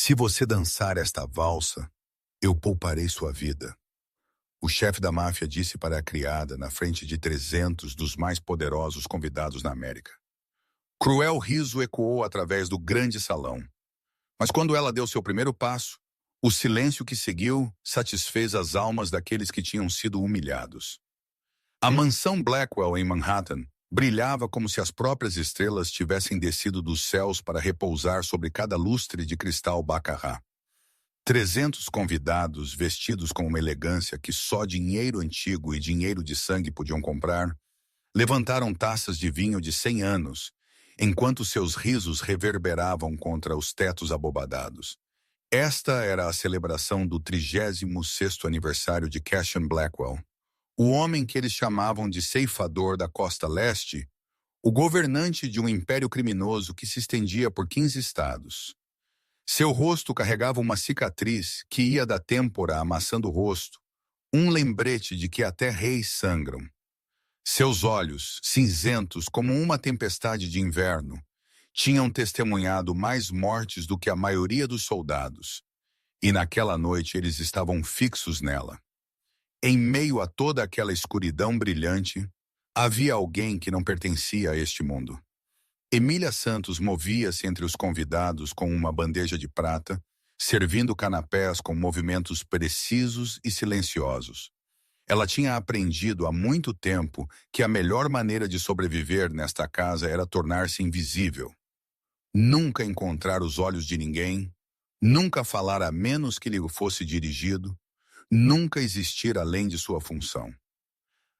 Se você dançar esta valsa, eu pouparei sua vida. O chefe da máfia disse para a criada na frente de 300 dos mais poderosos convidados na América. Cruel riso ecoou através do grande salão. Mas quando ela deu seu primeiro passo, o silêncio que seguiu satisfez as almas daqueles que tinham sido humilhados. A mansão Blackwell, em Manhattan, brilhava como se as próprias estrelas tivessem descido dos céus para repousar sobre cada lustre de cristal baccarat. 300 convidados, vestidos com uma elegância que só dinheiro antigo e dinheiro de sangue podiam comprar, levantaram taças de vinho de 100 anos, enquanto seus risos reverberavam contra os tetos abobadados. Esta era a celebração do 36º aniversário de Cassian Blackwell, o homem que eles chamavam de ceifador da costa leste, o governante de um império criminoso que se estendia por 15 estados. Seu rosto carregava uma cicatriz que ia da têmpora amassando o rosto, um lembrete de que até reis sangram. Seus olhos, cinzentos como uma tempestade de inverno, tinham testemunhado mais mortes do que a maioria dos soldados, e naquela noite eles estavam fixos nela. Em meio a toda aquela escuridão brilhante, havia alguém que não pertencia a este mundo. Emília Santos movia-se entre os convidados com uma bandeja de prata, servindo canapés com movimentos precisos e silenciosos. Ela tinha aprendido há muito tempo que a melhor maneira de sobreviver nesta casa era tornar-se invisível. Nunca encontrar os olhos de ninguém, nunca falar a menos que lhe fosse dirigido, nunca existir além de sua função.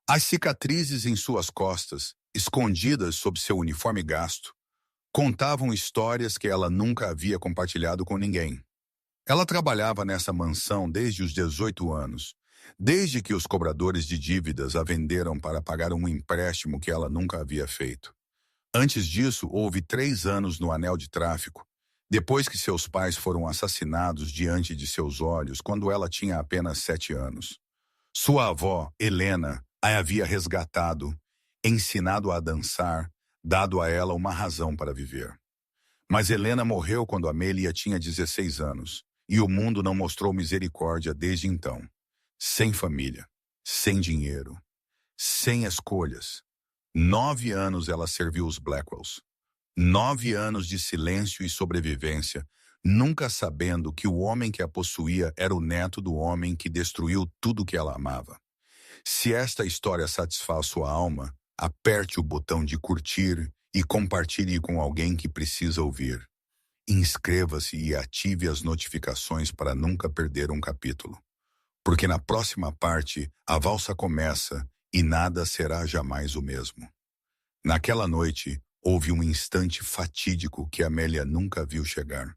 As cicatrizes em suas costas, escondidas sob seu uniforme gasto, contavam histórias que ela nunca havia compartilhado com ninguém. Ela trabalhava nessa mansão desde os 18 anos, desde que os cobradores de dívidas a venderam para pagar um empréstimo que ela nunca havia feito. Antes disso, houve 3 anos no anel de tráfico, depois que seus pais foram assassinados diante de seus olhos quando ela tinha apenas 7 anos. Sua avó, Helena, a havia resgatado, ensinado a dançar, dado a ela uma razão para viver. Mas Helena morreu quando Amélia tinha 16 anos, e o mundo não mostrou misericórdia desde então. Sem família, sem dinheiro, sem escolhas. 9 anos ela serviu os Blackwells. 9 anos de silêncio e sobrevivência, nunca sabendo que o homem que a possuía era o neto do homem que destruiu tudo que ela amava. Se esta história satisfaz sua alma, aperte o botão de curtir e compartilhe com alguém que precisa ouvir. Inscreva-se e ative as notificações para nunca perder um capítulo. Porque na próxima parte, a valsa começa e nada será jamais o mesmo. Naquela noite, houve um instante fatídico que Amélia nunca viu chegar.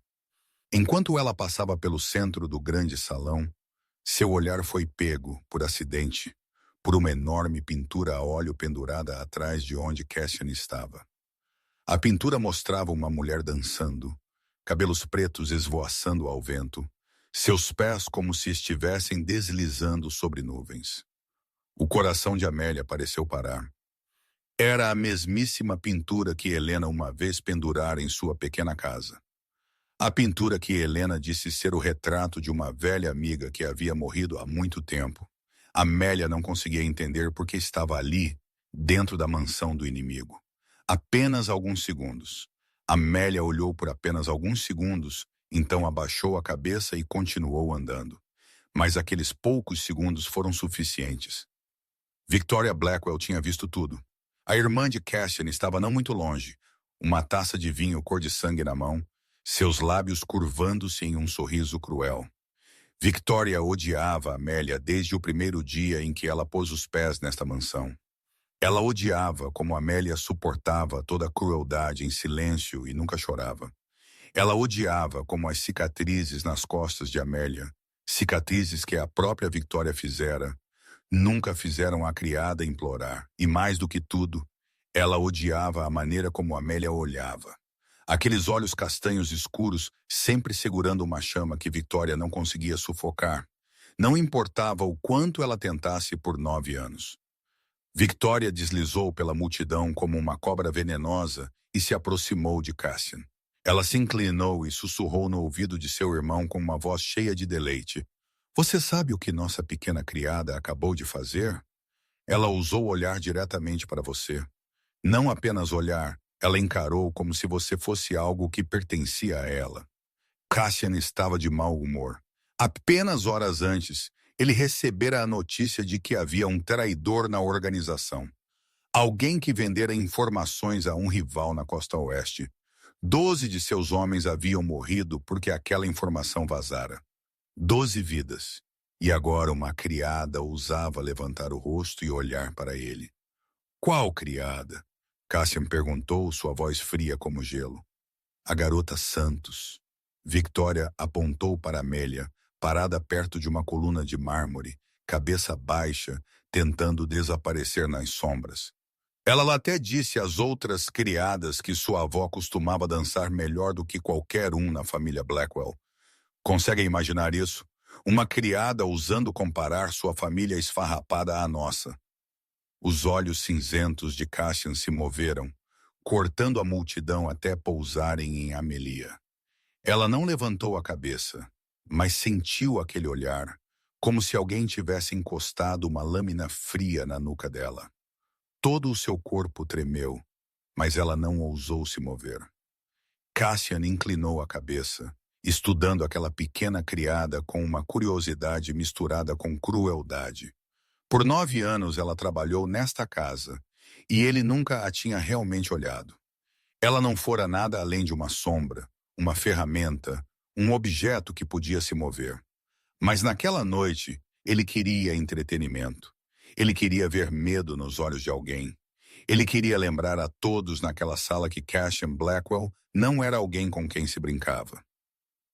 Enquanto ela passava pelo centro do grande salão, seu olhar foi pego, por acidente, por uma enorme pintura a óleo pendurada atrás de onde Cassian estava. A pintura mostrava uma mulher dançando, cabelos pretos esvoaçando ao vento, seus pés como se estivessem deslizando sobre nuvens. O coração de Amélia pareceu parar. Era a mesmíssima pintura que Helena uma vez pendurara em sua pequena casa. A pintura que Helena disse ser o retrato de uma velha amiga que havia morrido há muito tempo. Amélia não conseguia entender porque estava ali, dentro da mansão do inimigo. Apenas alguns segundos. Amélia olhou por apenas alguns segundos, então abaixou a cabeça e continuou andando. Mas aqueles poucos segundos foram suficientes. Victoria Blackwell tinha visto tudo. A irmã de Cassian estava não muito longe, uma taça de vinho cor de sangue na mão, seus lábios curvando-se em um sorriso cruel. Victoria odiava Amélia desde o primeiro dia em que ela pôs os pés nesta mansão. Ela odiava como Amélia suportava toda a crueldade em silêncio e nunca chorava. Ela odiava como as cicatrizes nas costas de Amélia, cicatrizes que a própria Victoria fizera, nunca fizeram a criada implorar, e mais do que tudo, ela odiava a maneira como Amélia olhava. Aqueles olhos castanhos escuros, sempre segurando uma chama que Victoria não conseguia sufocar. Não importava o quanto ela tentasse por 9 anos. Victoria deslizou pela multidão como uma cobra venenosa e se aproximou de Cassian. Ela se inclinou e sussurrou no ouvido de seu irmão com uma voz cheia de deleite. Você sabe o que nossa pequena criada acabou de fazer? Ela ousou olhar diretamente para você. Não apenas olhar, ela encarou como se você fosse algo que pertencia a ela. Cassian estava de mau humor. Apenas horas antes, ele recebera a notícia de que havia um traidor na organização. Alguém que vendera informações a um rival na costa oeste. 12 de seus homens haviam morrido porque aquela informação vazara. 12 vidas. E agora uma criada ousava levantar o rosto e olhar para ele. Qual criada? Cassian perguntou, sua voz fria como gelo. A garota Santos. Victoria apontou para Amélia, parada perto de uma coluna de mármore, cabeça baixa, tentando desaparecer nas sombras. Ela até disse às outras criadas que sua avó costumava dançar melhor do que qualquer um na família Blackwell. Conseguem imaginar isso? Uma criada ousando comparar sua família esfarrapada à nossa. Os olhos cinzentos de Cassian se moveram, cortando a multidão até pousarem em Amelia. Ela não levantou a cabeça, mas sentiu aquele olhar, como se alguém tivesse encostado uma lâmina fria na nuca dela. Todo o seu corpo tremeu, mas ela não ousou se mover. Cassian inclinou a cabeça, estudando aquela pequena criada com uma curiosidade misturada com crueldade. Por 9 anos ela trabalhou nesta casa, e ele nunca a tinha realmente olhado. Ela não fora nada além de uma sombra, uma ferramenta, um objeto que podia se mover. Mas naquela noite, ele queria entretenimento. Ele queria ver medo nos olhos de alguém. Ele queria lembrar a todos naquela sala que Cassian Blackwell não era alguém com quem se brincava.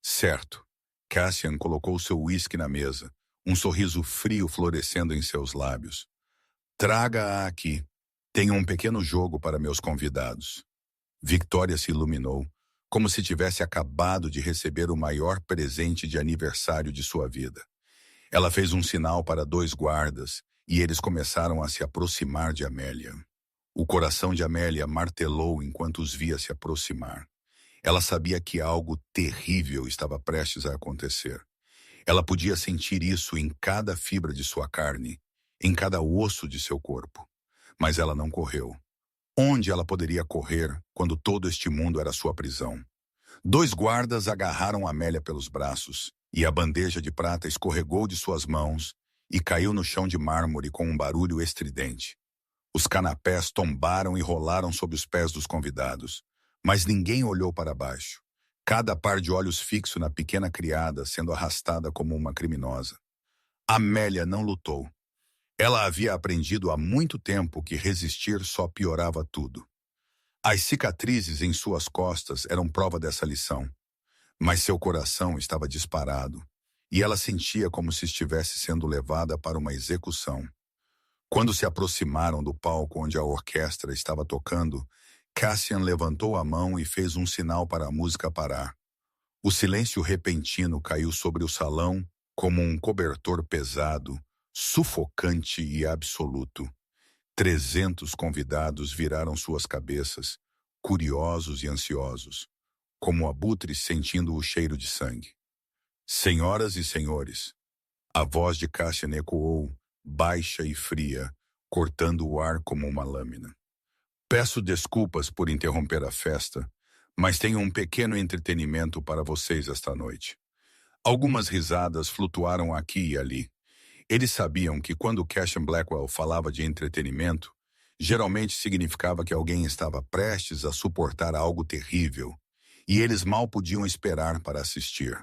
Certo. Cassian colocou seu uísque na mesa, um sorriso frio florescendo em seus lábios. Traga-a aqui. Tenho um pequeno jogo para meus convidados. Victoria se iluminou, como se tivesse acabado de receber o maior presente de aniversário de sua vida. Ela fez um sinal para 2 guardas, e eles começaram a se aproximar de Amélia. O coração de Amélia martelou enquanto os via se aproximar. Ela sabia que algo terrível estava prestes a acontecer. Ela podia sentir isso em cada fibra de sua carne, em cada osso de seu corpo. Mas ela não correu. Onde ela poderia correr quando todo este mundo era sua prisão? 2 guardas agarraram Amélia pelos braços, e a bandeja de prata escorregou de suas mãos e caiu no chão de mármore com um barulho estridente. Os canapés tombaram e rolaram sob os pés dos convidados, mas ninguém olhou para baixo. Cada par de olhos fixo na pequena criada sendo arrastada como uma criminosa. Amélia não lutou. Ela havia aprendido há muito tempo que resistir só piorava tudo. As cicatrizes em suas costas eram prova dessa lição, mas seu coração estava disparado, e ela sentia como se estivesse sendo levada para uma execução. Quando se aproximaram do palco onde a orquestra estava tocando, Cassian levantou a mão e fez um sinal para a música parar. O silêncio repentino caiu sobre o salão como um cobertor pesado, sufocante e absoluto. 300 convidados viraram suas cabeças, curiosos e ansiosos, como abutres sentindo o cheiro de sangue. Senhoras e senhores, a voz de Cassian ecoou, baixa e fria, cortando o ar como uma lâmina. Peço desculpas por interromper a festa, mas tenho um pequeno entretenimento para vocês esta noite. Algumas risadas flutuaram aqui e ali. Eles sabiam que quando Cassian Blackwell falava de entretenimento, geralmente significava que alguém estava prestes a suportar algo terrível, e eles mal podiam esperar para assistir.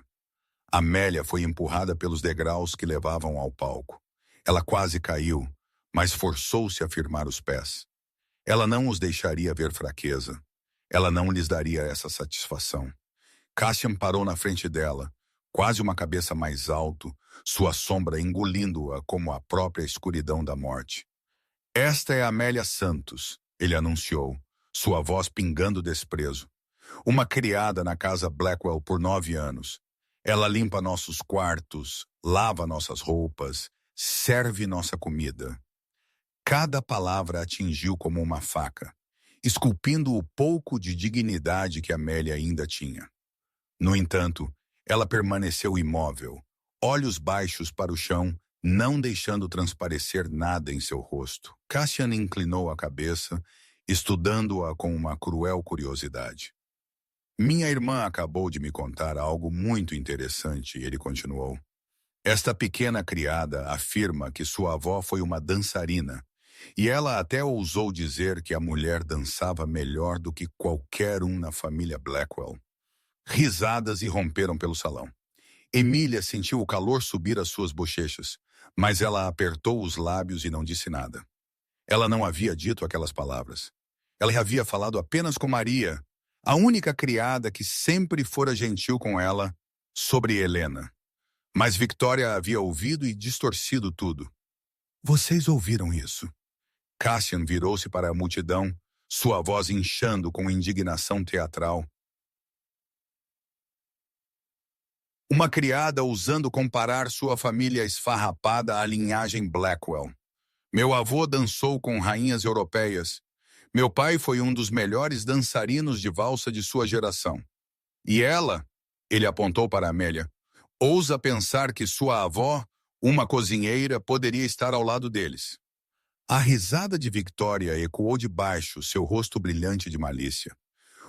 Amélia foi empurrada pelos degraus que levavam ao palco. Ela quase caiu, mas forçou-se a firmar os pés. Ela não os deixaria ver fraqueza. Ela não lhes daria essa satisfação. Cassian parou na frente dela, quase uma cabeça mais alto, sua sombra engolindo-a como a própria escuridão da morte. Esta é Amélia Santos, ele anunciou, sua voz pingando desprezo. Uma criada na casa Blackwell por 9 anos. Ela limpa nossos quartos, lava nossas roupas, serve nossa comida. Cada palavra atingiu como uma faca, esculpindo o pouco de dignidade que Amélia ainda tinha. No entanto, ela permaneceu imóvel, olhos baixos para o chão, não deixando transparecer nada em seu rosto. Cassian inclinou a cabeça, estudando-a com uma cruel curiosidade. Minha irmã acabou de me contar algo muito interessante, ele continuou. Esta pequena criada afirma que sua avó foi uma dançarina, e ela até ousou dizer que a mulher dançava melhor do que qualquer um na família Blackwell. Risadas irromperam pelo salão. Emília sentiu o calor subir às suas bochechas, mas ela apertou os lábios e não disse nada. Ela não havia dito aquelas palavras. Ela havia falado apenas com Maria, a única criada que sempre fora gentil com ela, sobre Helena. Mas Victoria havia ouvido e distorcido tudo. Vocês ouviram isso? Cassian virou-se para a multidão, sua voz inchando com indignação teatral. Uma criada ousando comparar sua família esfarrapada à linhagem Blackwell. Meu avô dançou com rainhas europeias. Meu pai foi um dos melhores dançarinos de valsa de sua geração. E ela, ele apontou para Amélia, ousa pensar que sua avó, uma cozinheira, poderia estar ao lado deles. A risada de Victoria ecoou de baixo, seu rosto brilhante de malícia.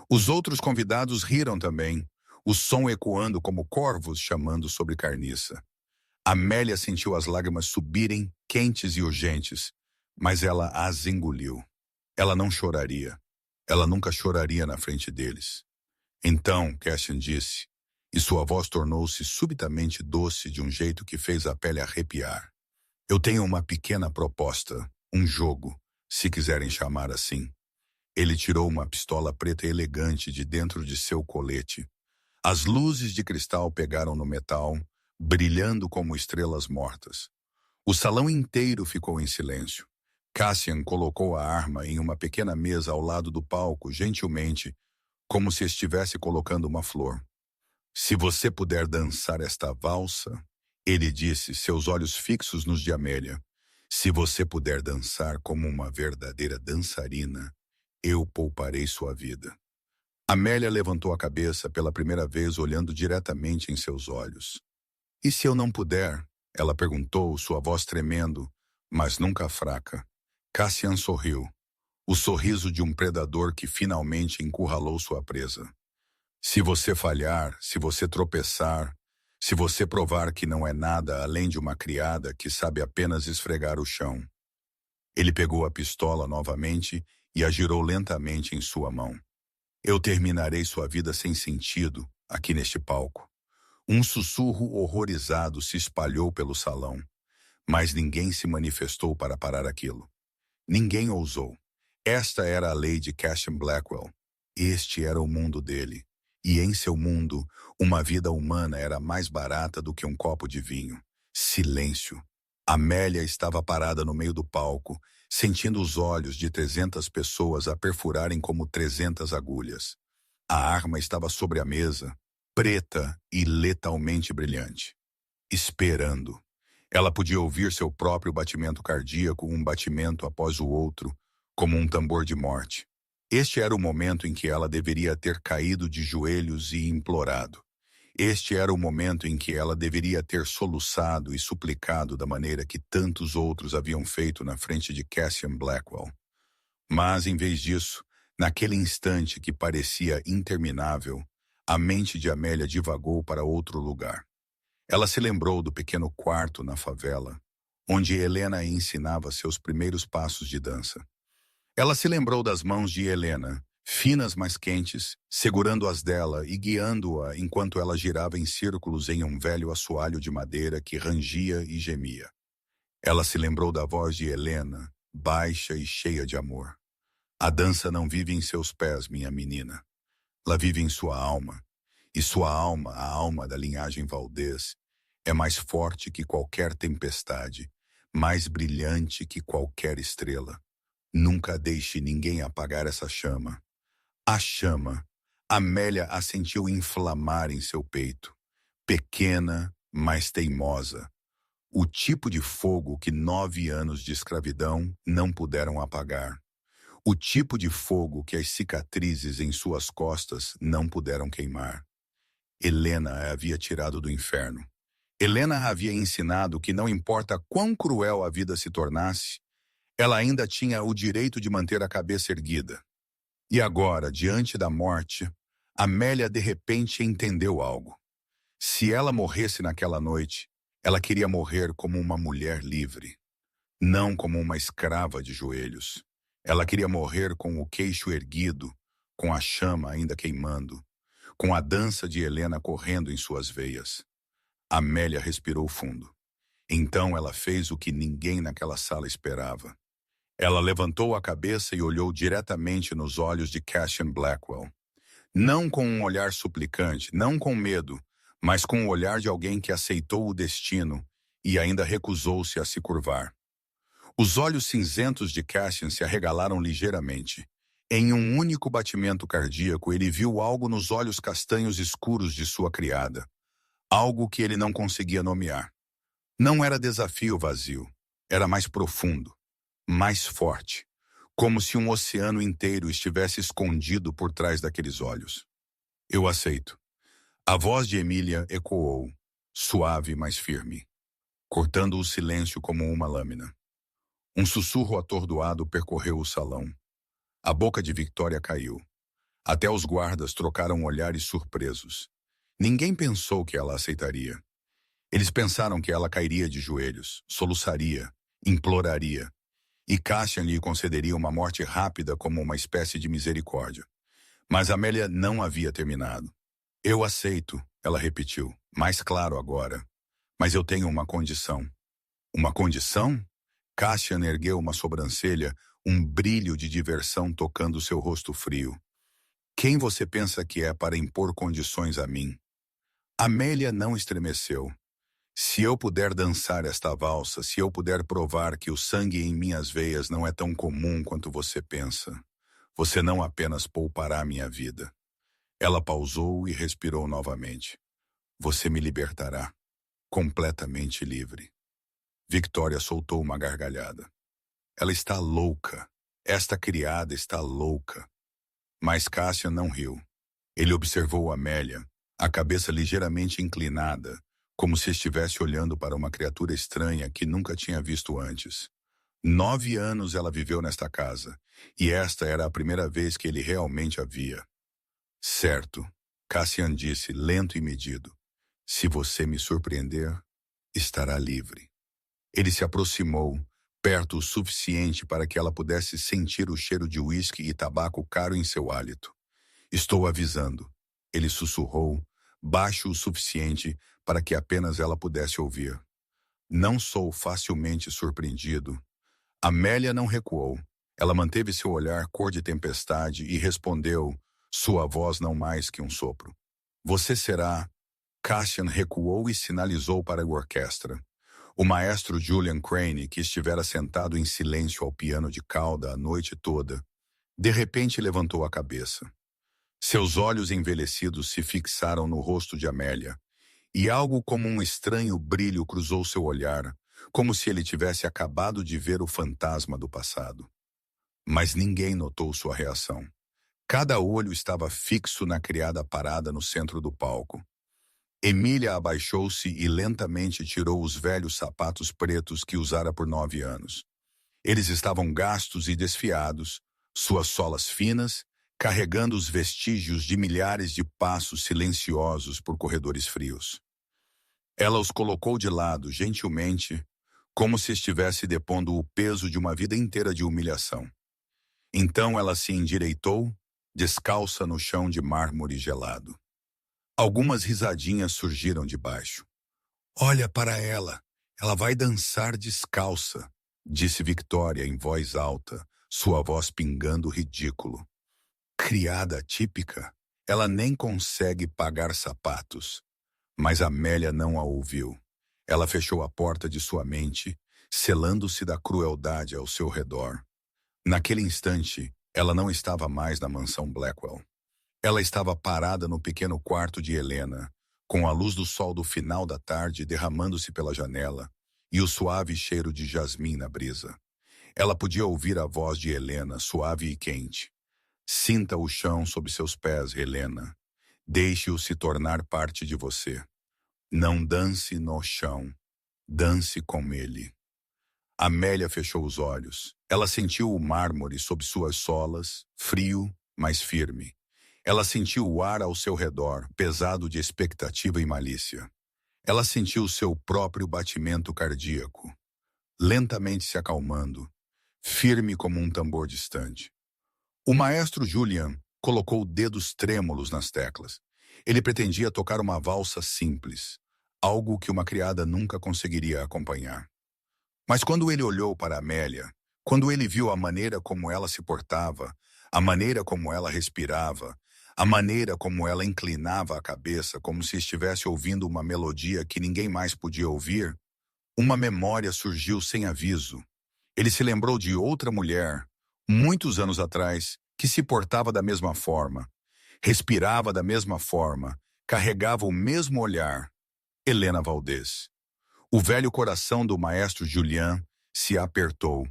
Os outros convidados riram também, o som ecoando como corvos chamando sobre carniça. Amélia sentiu as lágrimas subirem, quentes e urgentes, mas ela as engoliu. Ela não choraria. Ela nunca choraria na frente deles. Então, Cassian disse, e sua voz tornou-se subitamente doce de um jeito que fez a pele arrepiar. Eu tenho uma pequena proposta, um jogo, se quiserem chamar assim. Ele tirou uma pistola preta elegante de dentro de seu colete. As luzes de cristal pegaram no metal, brilhando como estrelas mortas. O salão inteiro ficou em silêncio. Cassian colocou a arma em uma pequena mesa ao lado do palco, gentilmente, como se estivesse colocando uma flor. Se você puder dançar esta valsa, ele disse, seus olhos fixos nos de Amélia, se você puder dançar como uma verdadeira dançarina, eu pouparei sua vida. Amélia levantou a cabeça pela primeira vez, olhando diretamente em seus olhos. E se eu não puder? Ela perguntou, sua voz tremendo, mas nunca fraca. Cassian sorriu, o sorriso de um predador que finalmente encurralou sua presa. Se você falhar, se você tropeçar, se você provar que não é nada além de uma criada que sabe apenas esfregar o chão. Ele pegou a pistola novamente e a girou lentamente em sua mão. Eu terminarei sua vida sem sentido, aqui neste palco. Um sussurro horrorizado se espalhou pelo salão, mas ninguém se manifestou para parar aquilo. Ninguém ousou. Esta era a lei de Cassian Blackwell. Este era o mundo dele. E em seu mundo, uma vida humana era mais barata do que um copo de vinho. Silêncio. Amélia estava parada no meio do palco, sentindo os olhos de 300 pessoas a perfurarem como 300 agulhas. A arma estava sobre a mesa, preta e letalmente brilhante. Esperando. Ela podia ouvir seu próprio batimento cardíaco, um batimento após o outro, como um tambor de morte. Este era o momento em que ela deveria ter caído de joelhos e implorado. Este era o momento em que ela deveria ter soluçado e suplicado da maneira que tantos outros haviam feito na frente de Cassian Blackwell. Mas, em vez disso, naquele instante que parecia interminável, a mente de Amélia divagou para outro lugar. Ela se lembrou do pequeno quarto na favela, onde Helena ensinava seus primeiros passos de dança. Ela se lembrou das mãos de Helena, finas mas quentes, segurando as dela e guiando-a enquanto ela girava em círculos em um velho assoalho de madeira que rangia e gemia. Ela se lembrou da voz de Helena, baixa e cheia de amor. A dança não vive em seus pés, minha menina. Ela vive em sua alma. E sua alma, a alma da linhagem Valdez, é mais forte que qualquer tempestade, mais brilhante que qualquer estrela. Nunca deixe ninguém apagar essa chama. A chama. Amélia a sentiu inflamar em seu peito. Pequena, mas teimosa. O tipo de fogo que 9 anos de escravidão não puderam apagar. O tipo de fogo que as cicatrizes em suas costas não puderam queimar. Helena a havia tirado do inferno. Helena a havia ensinado que não importa quão cruel a vida se tornasse, ela ainda tinha o direito de manter a cabeça erguida. E agora, diante da morte, Amélia de repente entendeu algo. Se ela morresse naquela noite, ela queria morrer como uma mulher livre, não como uma escrava de joelhos. Ela queria morrer com o queixo erguido, com a chama ainda queimando, com a dança de Helena correndo em suas veias. Amélia respirou fundo. Então ela fez o que ninguém naquela sala esperava. Ela levantou a cabeça e olhou diretamente nos olhos de Cassian Blackwell. Não com um olhar suplicante, não com medo, mas com o olhar de alguém que aceitou o destino e ainda recusou-se a se curvar. Os olhos cinzentos de Cassian se arregalaram ligeiramente. Em um único batimento cardíaco, ele viu algo nos olhos castanhos escuros de sua criada. Algo que ele não conseguia nomear. Não era desafio vazio. Era mais profundo, mais forte. Como se um oceano inteiro estivesse escondido por trás daqueles olhos. Eu aceito. A voz de Emília ecoou, suave, mas firme, cortando o silêncio como uma lâmina. Um sussurro atordoado percorreu o salão. A boca de Victoria caiu. Até os guardas trocaram olhares surpresos. Ninguém pensou que ela aceitaria. Eles pensaram que ela cairia de joelhos, soluçaria, imploraria. E Cassian lhe concederia uma morte rápida como uma espécie de misericórdia. Mas Amélia não havia terminado. Eu aceito, ela repetiu, mais claro agora. Mas eu tenho uma condição. Uma condição? Cassian ergueu uma sobrancelha, um brilho de diversão tocando seu rosto frio. Quem você pensa que é para impor condições a mim? Amélia não estremeceu. Se eu puder dançar esta valsa, se eu puder provar que o sangue em minhas veias não é tão comum quanto você pensa, você não apenas poupará minha vida. Ela pausou e respirou novamente. Você me libertará, completamente livre. Victoria soltou uma gargalhada. Ela está louca. Esta criada está louca. Mas Cassian não riu. Ele observou Amélia, a cabeça ligeiramente inclinada, como se estivesse olhando para uma criatura estranha que nunca tinha visto antes. 9 anos ela viveu nesta casa, e esta era a primeira vez que ele realmente a via. Certo, Cassian disse, lento e medido. Se você me surpreender, estará livre. Ele se aproximou, perto o suficiente para que ela pudesse sentir o cheiro de uísque e tabaco caro em seu hálito. Estou avisando. Ele sussurrou, baixo o suficiente para que apenas ela pudesse ouvir. Não sou facilmente surpreendido. Amélia não recuou. Ela manteve seu olhar cor de tempestade e respondeu, sua voz não mais que um sopro. Você será... Cassian recuou e sinalizou para a orquestra. O maestro Julian Crane, que estivera sentado em silêncio ao piano de cauda a noite toda, de repente levantou a cabeça. Seus olhos envelhecidos se fixaram no rosto de Amélia, e algo como um estranho brilho cruzou seu olhar, como se ele tivesse acabado de ver o fantasma do passado. Mas ninguém notou sua reação. Cada olho estava fixo na criada parada no centro do palco. Emília abaixou-se e lentamente tirou os velhos sapatos pretos que usara por 9 anos. Eles estavam gastos e desfiados, suas solas finas, carregando os vestígios de milhares de passos silenciosos por corredores frios. Ela os colocou de lado, gentilmente, como se estivesse depondo o peso de uma vida inteira de humilhação. Então ela se endireitou, descalça no chão de mármore gelado. Algumas risadinhas surgiram de baixo. Olha para ela, ela vai dançar descalça, disse Victoria em voz alta, sua voz pingando ridículo. Criada típica, ela nem consegue pagar sapatos. Mas Amélia não a ouviu. Ela fechou a porta de sua mente, selando-se da crueldade ao seu redor. Naquele instante, ela não estava mais na mansão Blackwell. Ela estava parada no pequeno quarto de Helena, com a luz do sol do final da tarde derramando-se pela janela e o suave cheiro de jasmim na brisa. Ela podia ouvir a voz de Helena, suave e quente. Sinta o chão sob seus pés, Helena. Deixe-o se tornar parte de você. Não dance no chão. Dance com ele. Amélia fechou os olhos. Ela sentiu o mármore sob suas solas, frio, mas firme. Ela sentiu o ar ao seu redor, pesado de expectativa e malícia. Ela sentiu seu próprio batimento cardíaco, lentamente se acalmando, firme como um tambor distante. O maestro Julian colocou dedos trêmulos nas teclas. Ele pretendia tocar uma valsa simples, algo que uma criada nunca conseguiria acompanhar. Mas quando ele olhou para Amélia, quando ele viu a maneira como ela se portava, a maneira como ela respirava, a maneira como ela inclinava a cabeça como se estivesse ouvindo uma melodia que ninguém mais podia ouvir, uma memória surgiu sem aviso. Ele se lembrou de outra mulher, muitos anos atrás, que se portava da mesma forma, respirava da mesma forma, carregava o mesmo olhar. Helena Valdez. O velho coração do maestro Julian se apertou.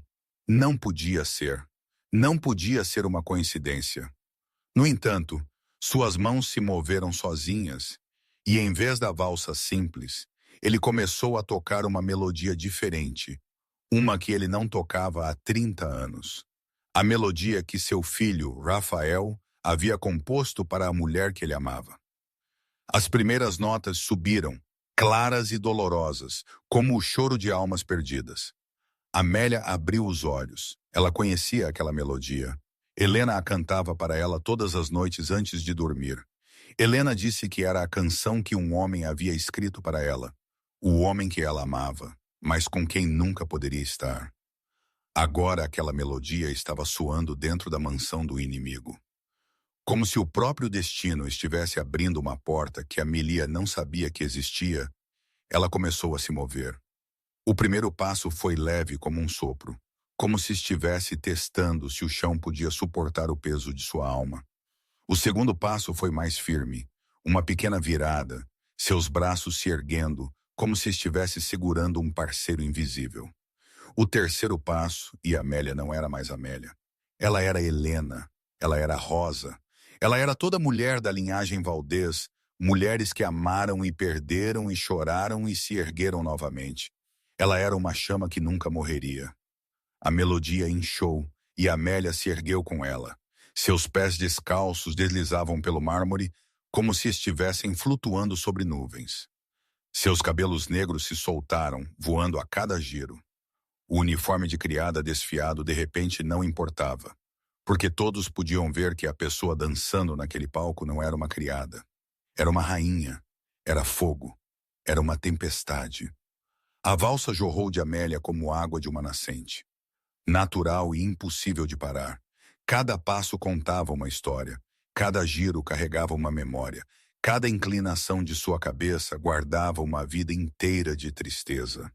Não podia ser. Não podia ser uma coincidência. No entanto, suas mãos se moveram sozinhas, e em vez da valsa simples, ele começou a tocar uma melodia diferente, uma que ele não tocava há 30 anos. A melodia que seu filho, Rafael, havia composto para a mulher que ele amava. As primeiras notas subiram, claras e dolorosas, como o choro de almas perdidas. Amélia abriu os olhos. Ela conhecia aquela melodia. Helena a cantava para ela todas as noites antes de dormir. Helena disse que era a canção que um homem havia escrito para ela. O homem que ela amava, mas com quem nunca poderia estar. Agora aquela melodia estava soando dentro da mansão do inimigo. Como se o próprio destino estivesse abrindo uma porta que Amelia não sabia que existia, ela começou a se mover. O primeiro passo foi leve como um sopro, como se estivesse testando se o chão podia suportar o peso de sua alma. O segundo passo foi mais firme, uma pequena virada, seus braços se erguendo, como se estivesse segurando um parceiro invisível. O terceiro passo, e Amélia não era mais Amélia. Ela era Helena, ela era Rosa, ela era toda mulher da linhagem Valdez, mulheres que amaram e perderam e choraram e se ergueram novamente. Ela era uma chama que nunca morreria. A melodia inchou e Amélia se ergueu com ela. Seus pés descalços deslizavam pelo mármore como se estivessem flutuando sobre nuvens. Seus cabelos negros se soltaram, voando a cada giro. O uniforme de criada desfiado de repente não importava, porque todos podiam ver que a pessoa dançando naquele palco não era uma criada. Era uma rainha, era fogo, era uma tempestade. A valsa jorrou de Amélia como água de uma nascente. Natural e impossível de parar. Cada passo contava uma história, cada giro carregava uma memória, cada inclinação de sua cabeça guardava uma vida inteira de tristeza.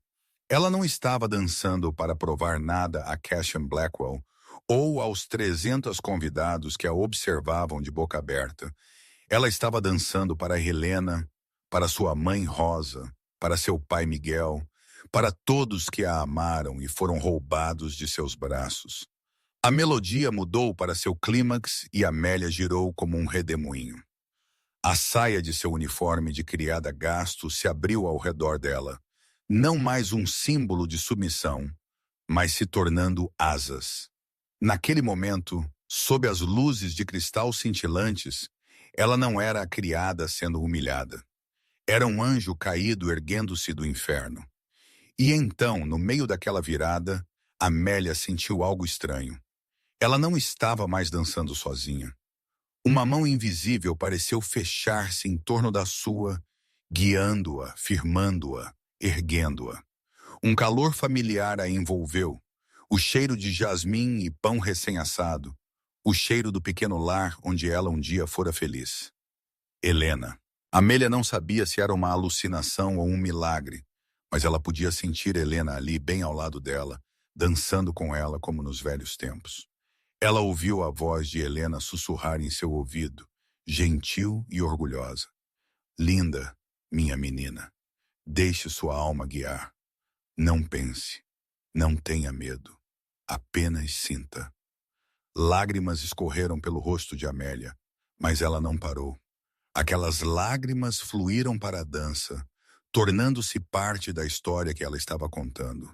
Ela não estava dançando para provar nada a Cassian Blackwell ou aos 300 convidados que a observavam de boca aberta. Ela estava dançando para Helena, para sua mãe Rosa, para seu pai Miguel, para todos que a amaram e foram roubados de seus braços. A melodia mudou para seu clímax e Amélia girou como um redemoinho. A saia de seu uniforme de criada gasto se abriu ao redor dela, não mais um símbolo de submissão, mas se tornando asas. Naquele momento, sob as luzes de cristal cintilantes, ela não era a criada sendo humilhada. Era um anjo caído erguendo-se do inferno. E então, no meio daquela virada, Amélia sentiu algo estranho. Ela não estava mais dançando sozinha. Uma mão invisível pareceu fechar-se em torno da sua, guiando-a, firmando-a, erguendo-a. Um calor familiar a envolveu, o cheiro de jasmim e pão recém-assado, o cheiro do pequeno lar onde ela um dia fora feliz. Helena. Amélia não sabia se era uma alucinação ou um milagre, mas ela podia sentir Helena ali bem ao lado dela, dançando com ela como nos velhos tempos. Ela ouviu a voz de Helena sussurrar em seu ouvido, gentil e orgulhosa. Linda, minha menina, deixe sua alma guiar. Não pense, não tenha medo. Apenas sinta. Lágrimas escorreram pelo rosto de Amélia, mas ela não parou. Aquelas lágrimas fluíram para a dança, tornando-se parte da história que ela estava contando.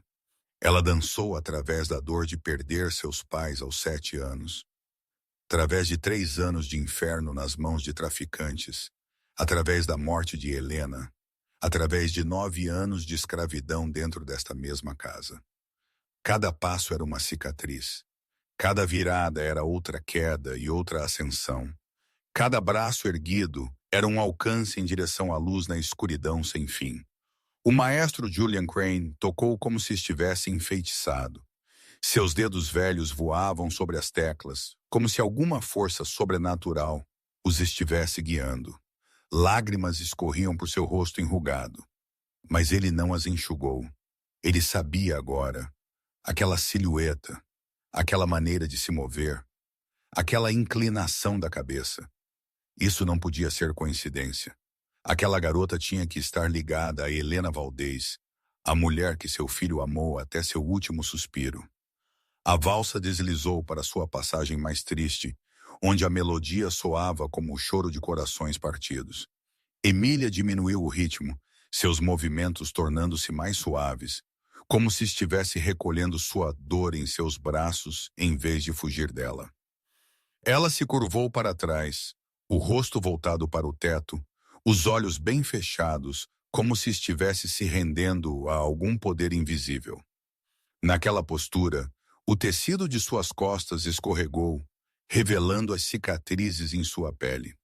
Ela dançou através da dor de perder seus pais aos 7 anos, através de 3 anos de inferno nas mãos de traficantes, através da morte de Helena, através de 9 anos de escravidão dentro desta mesma casa. Cada passo era uma cicatriz. Cada virada era outra queda e outra ascensão. Cada braço erguido era um alcance em direção à luz na escuridão sem fim. O maestro Julian Crane tocou como se estivesse enfeitiçado. Seus dedos velhos voavam sobre as teclas, como se alguma força sobrenatural os estivesse guiando. Lágrimas escorriam por seu rosto enrugado, mas ele não as enxugou. Ele sabia agora. Aquela silhueta, aquela maneira de se mover, aquela inclinação da cabeça. Isso não podia ser coincidência. Aquela garota tinha que estar ligada a Helena Valdez, a mulher que seu filho amou até seu último suspiro. A valsa deslizou para sua passagem mais triste, onde a melodia soava como o choro de corações partidos. Emília diminuiu o ritmo, seus movimentos tornando-se mais suaves, como se estivesse recolhendo sua dor em seus braços em vez de fugir dela. Ela se curvou para trás, o rosto voltado para o teto, os olhos bem fechados, como se estivesse se rendendo a algum poder invisível. Naquela postura, o tecido de suas costas escorregou, revelando as cicatrizes em sua pele.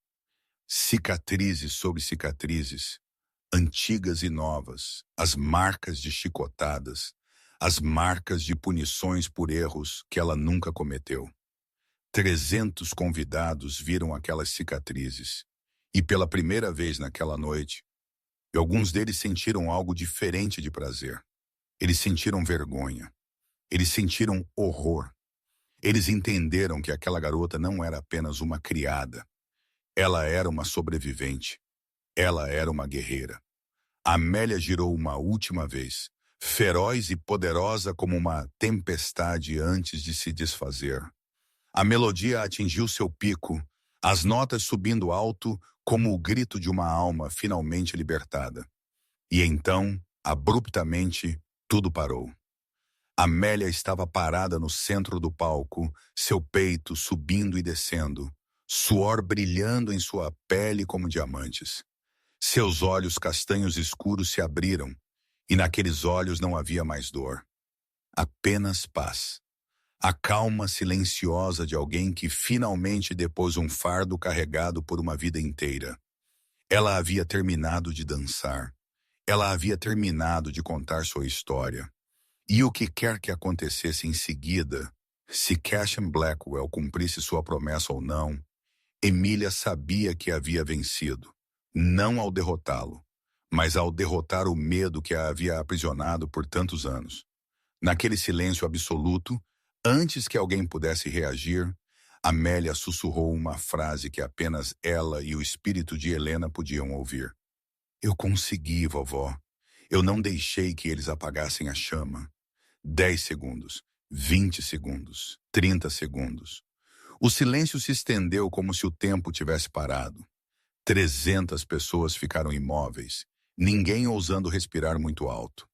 Cicatrizes sobre cicatrizes, antigas e novas, as marcas de chicotadas, as marcas de punições por erros que ela nunca cometeu. 300 convidados viram aquelas cicatrizes, e pela primeira vez naquela noite, alguns deles sentiram algo diferente de prazer. Eles sentiram vergonha. Eles sentiram horror. Eles entenderam que aquela garota não era apenas uma criada. Ela era uma sobrevivente. Ela era uma guerreira. Amélia girou uma última vez, feroz e poderosa como uma tempestade antes de se desfazer. A melodia atingiu seu pico, as notas subindo alto como o grito de uma alma finalmente libertada. E então, abruptamente, tudo parou. Amélia estava parada no centro do palco, seu peito subindo e descendo, suor brilhando em sua pele como diamantes. Seus olhos castanhos escuros se abriram, e naqueles olhos não havia mais dor. Apenas paz. A calma silenciosa de alguém que finalmente depôs um fardo carregado por uma vida inteira. Ela havia terminado de dançar. Ela havia terminado de contar sua história. E o que quer que acontecesse em seguida, se Cashen Blackwell cumprisse sua promessa ou não, Emília sabia que havia vencido, não ao derrotá-lo, mas ao derrotar o medo que a havia aprisionado por tantos anos. Naquele silêncio absoluto, antes que alguém pudesse reagir, Amélia sussurrou uma frase que apenas ela e o espírito de Helena podiam ouvir. Eu consegui, vovó. Eu não deixei que eles apagassem a chama. 10 segundos, 20 segundos, 30 segundos. O silêncio se estendeu como se o tempo tivesse parado. 300 pessoas ficaram imóveis, ninguém ousando respirar muito alto.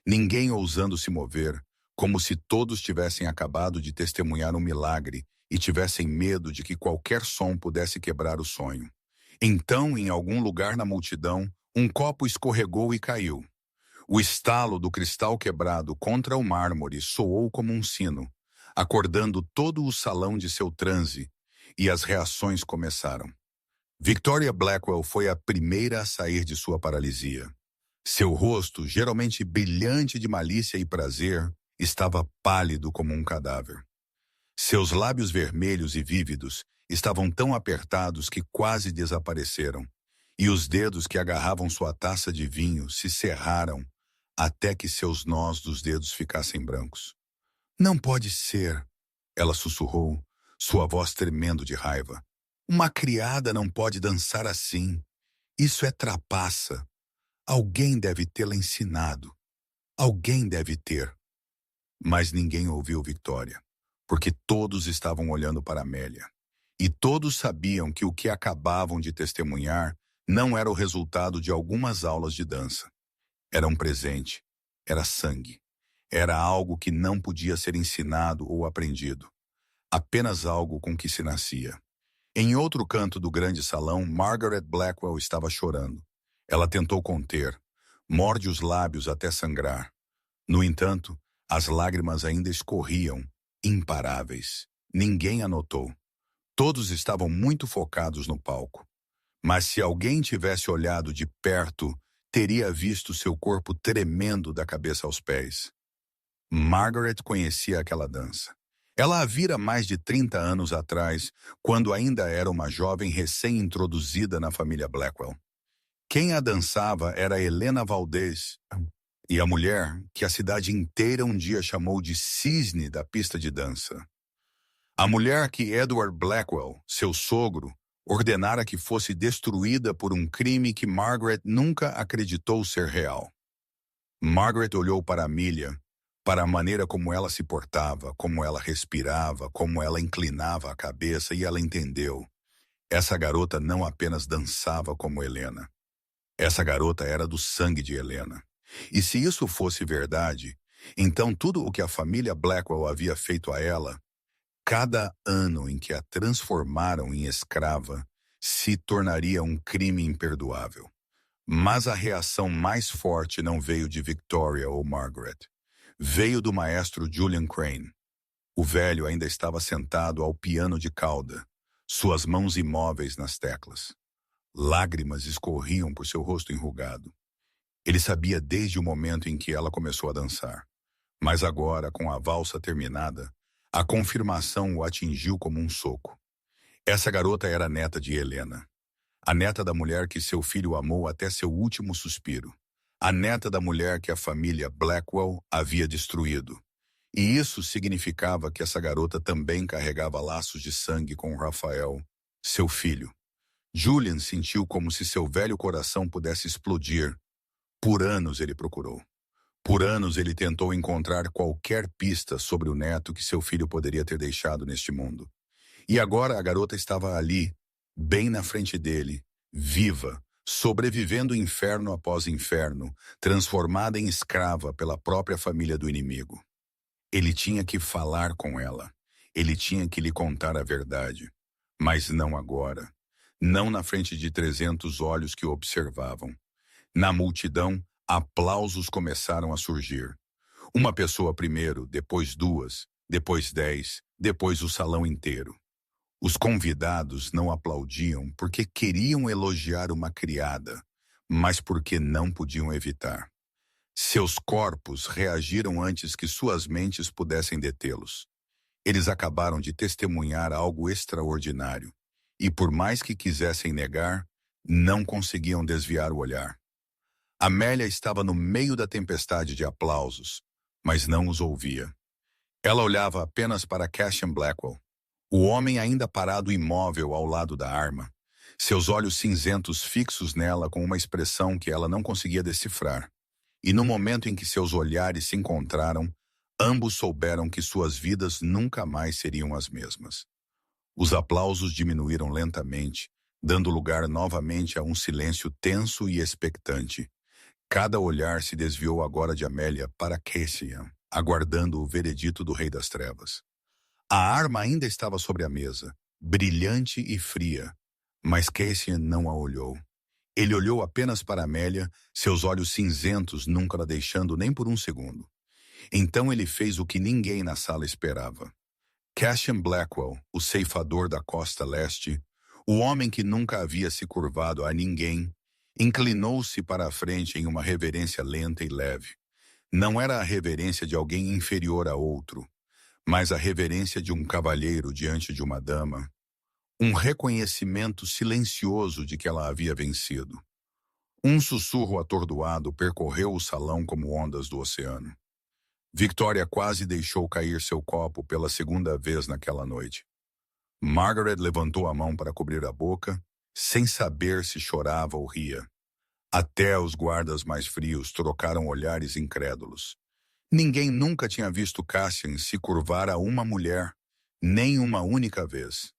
Ninguém ousando se mover, como se todos tivessem acabado de testemunhar um milagre e tivessem medo de que qualquer som pudesse quebrar o sonho. Então, em algum lugar na multidão, um copo escorregou e caiu. O estalo do cristal quebrado contra o mármore soou como um sino, acordando todo o salão de seu transe, e as reações começaram. Victoria Blackwell foi a primeira a sair de sua paralisia. Seu rosto, geralmente brilhante de malícia e prazer, estava pálido como um cadáver. Seus lábios vermelhos e vívidos estavam tão apertados que quase desapareceram, e os dedos que agarravam sua taça de vinho se cerraram até que seus nós dos dedos ficassem brancos. Não pode ser, ela sussurrou, sua voz tremendo de raiva. Uma criada não pode dançar assim. Isso é trapaça. Alguém deve tê-la ensinado. Alguém deve ter. Mas ninguém ouviu Victoria, porque todos estavam olhando para Amélia. E todos sabiam que o que acabavam de testemunhar não era o resultado de algumas aulas de dança. Era um presente, era sangue, era algo que não podia ser ensinado ou aprendido, apenas algo com que se nascia. Em outro canto do grande salão, Margaret Blackwell estava chorando. Ela tentou conter, morde os lábios até sangrar. No entanto, as lágrimas ainda escorriam, imparáveis. Ninguém a notou. Todos estavam muito focados no palco. Mas se alguém tivesse olhado de perto, teria visto seu corpo tremendo da cabeça aos pés. Margaret conhecia aquela dança. Ela a vira mais de 30 anos atrás, quando ainda era uma jovem recém-introduzida na família Blackwell. Quem a dançava era Helena Valdez, e a mulher que a cidade inteira um dia chamou de cisne da pista de dança. A mulher que Edward Blackwell, seu sogro, ordenara que fosse destruída por um crime que Margaret nunca acreditou ser real. Margaret olhou para Amelia, para a maneira como ela se portava, como ela respirava, como ela inclinava a cabeça, e ela entendeu. Essa garota não apenas dançava como Helena. Essa garota era do sangue de Helena. E se isso fosse verdade, então tudo o que a família Blackwell havia feito a ela, cada ano em que a transformaram em escrava, se tornaria um crime imperdoável. Mas a reação mais forte não veio de Victoria ou Margaret. Veio do maestro Julian Crane. O velho ainda estava sentado ao piano de cauda, suas mãos imóveis nas teclas. Lágrimas escorriam por seu rosto enrugado. Ele sabia desde o momento em que ela começou a dançar. Mas agora, com a valsa terminada, a confirmação o atingiu como um soco. Essa garota era a neta de Helena. A neta da mulher que seu filho amou até seu último suspiro. A neta da mulher que a família Blackwell havia destruído. E isso significava que essa garota também carregava laços de sangue com Rafael, seu filho. Julian sentiu como se seu velho coração pudesse explodir. Por anos ele procurou. Por anos ele tentou encontrar qualquer pista sobre o neto que seu filho poderia ter deixado neste mundo. E agora a garota estava ali, bem na frente dele, viva, sobrevivendo inferno após inferno, transformada em escrava pela própria família do inimigo. Ele tinha que falar com ela. Ele tinha que lhe contar a verdade. Mas não agora. Não na frente de 300 olhos que o observavam. Na multidão, aplausos começaram a surgir. Uma pessoa primeiro, depois duas, depois 10, depois o salão inteiro. Os convidados não aplaudiam porque queriam elogiar uma criada, mas porque não podiam evitar. Seus corpos reagiram antes que suas mentes pudessem detê-los. Eles acabaram de testemunhar algo extraordinário, e por mais que quisessem negar, não conseguiam desviar o olhar. Amélia estava no meio da tempestade de aplausos, mas não os ouvia. Ela olhava apenas para Cassian Blackwell, o homem ainda parado imóvel ao lado da arma, seus olhos cinzentos fixos nela com uma expressão que ela não conseguia decifrar. E no momento em que seus olhares se encontraram, ambos souberam que suas vidas nunca mais seriam as mesmas. Os aplausos diminuíram lentamente, dando lugar novamente a um silêncio tenso e expectante. Cada olhar se desviou agora de Amélia para Cassian, aguardando o veredito do Rei das Trevas. A arma ainda estava sobre a mesa, brilhante e fria, mas Cassian não a olhou. Ele olhou apenas para Amélia, seus olhos cinzentos nunca a deixando nem por um segundo. Então ele fez o que ninguém na sala esperava. Cassian Blackwell, o ceifador da costa leste, o homem que nunca havia se curvado a ninguém, inclinou-se para a frente em uma reverência lenta e leve. Não era a reverência de alguém inferior a outro, mas a reverência de um cavalheiro diante de uma dama. Um reconhecimento silencioso de que ela havia vencido. Um sussurro atordoado percorreu o salão como ondas do oceano. Victoria quase deixou cair seu copo pela segunda vez naquela noite. Margaret levantou a mão para cobrir a boca, sem saber se chorava ou ria. Até os guardas mais frios trocaram olhares incrédulos. Ninguém nunca tinha visto Cassian se curvar a uma mulher, nem uma única vez.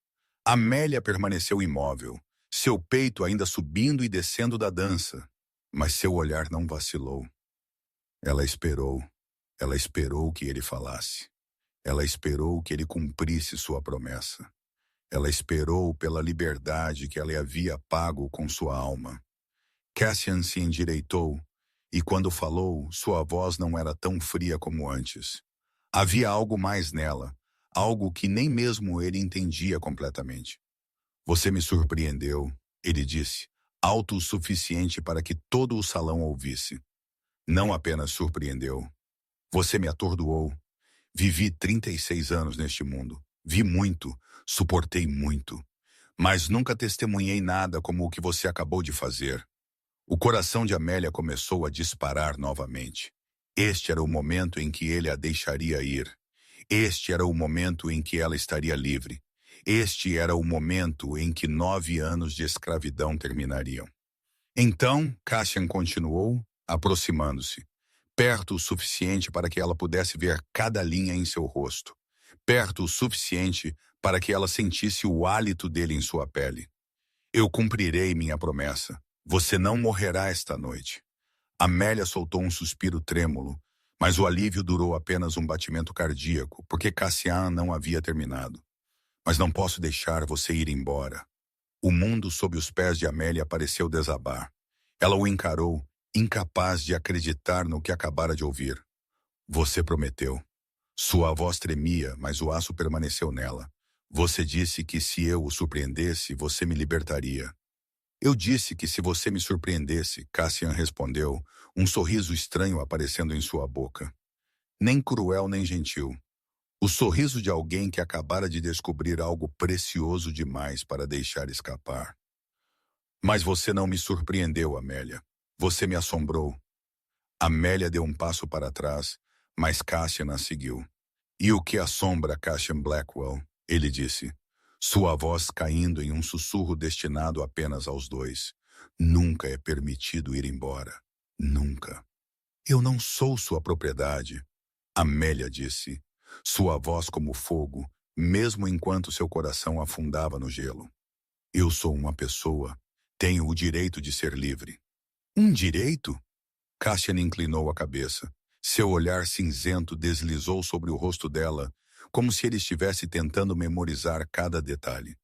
Amélia permaneceu imóvel, seu peito ainda subindo e descendo da dança, mas seu olhar não vacilou. Ela esperou que ele falasse. Ela esperou que ele cumprisse sua promessa. Ela esperou pela liberdade que ela havia pago com sua alma. Cassian se endireitou, e quando falou, sua voz não era tão fria como antes. Havia algo mais nela, algo que nem mesmo ele entendia completamente. Você me surpreendeu, ele disse, alto o suficiente para que todo o salão ouvisse. Não apenas surpreendeu. Você me atordoou. Vivi 36 anos neste mundo. Vi muito, suportei muito. Mas nunca testemunhei nada como o que você acabou de fazer. O coração de Amélia começou a disparar novamente. Este era o momento em que ele a deixaria ir. Este era o momento em que ela estaria livre. Este era o momento em que 9 anos de escravidão terminariam. Então, Cassian continuou, aproximando-se, perto o suficiente para que ela pudesse ver cada linha em seu rosto, perto o suficiente para que ela sentisse o hálito dele em sua pele. Eu cumprirei minha promessa. Você não morrerá esta noite. Amélia soltou um suspiro trêmulo, mas o alívio durou apenas um batimento cardíaco, porque Cassian não havia terminado. Mas não posso deixar você ir embora. O mundo sob os pés de Amélia pareceu desabar. Ela o encarou, incapaz de acreditar no que acabara de ouvir. Você prometeu. Sua voz tremia, mas o aço permaneceu nela. Você disse que se eu o surpreendesse, você me libertaria. Eu disse que se você me surpreendesse, Cassian respondeu, um sorriso estranho aparecendo em sua boca. Nem cruel nem gentil. O sorriso de alguém que acabara de descobrir algo precioso demais para deixar escapar. Mas você não me surpreendeu, Amélia. Você me assombrou. Amélia deu um passo para trás, mas Cassian a seguiu. E o que assombra Cassian Blackwell? Ele disse, sua voz caindo em um sussurro destinado apenas aos dois. Nunca é permitido ir embora. Nunca. Eu não sou sua propriedade. Amélia disse, sua voz como fogo, mesmo enquanto seu coração afundava no gelo. Eu sou uma pessoa. Tenho o direito de ser livre. Um direito? Cassian inclinou a cabeça. Seu olhar cinzento deslizou sobre o rosto dela, como se ele estivesse tentando memorizar cada detalhe.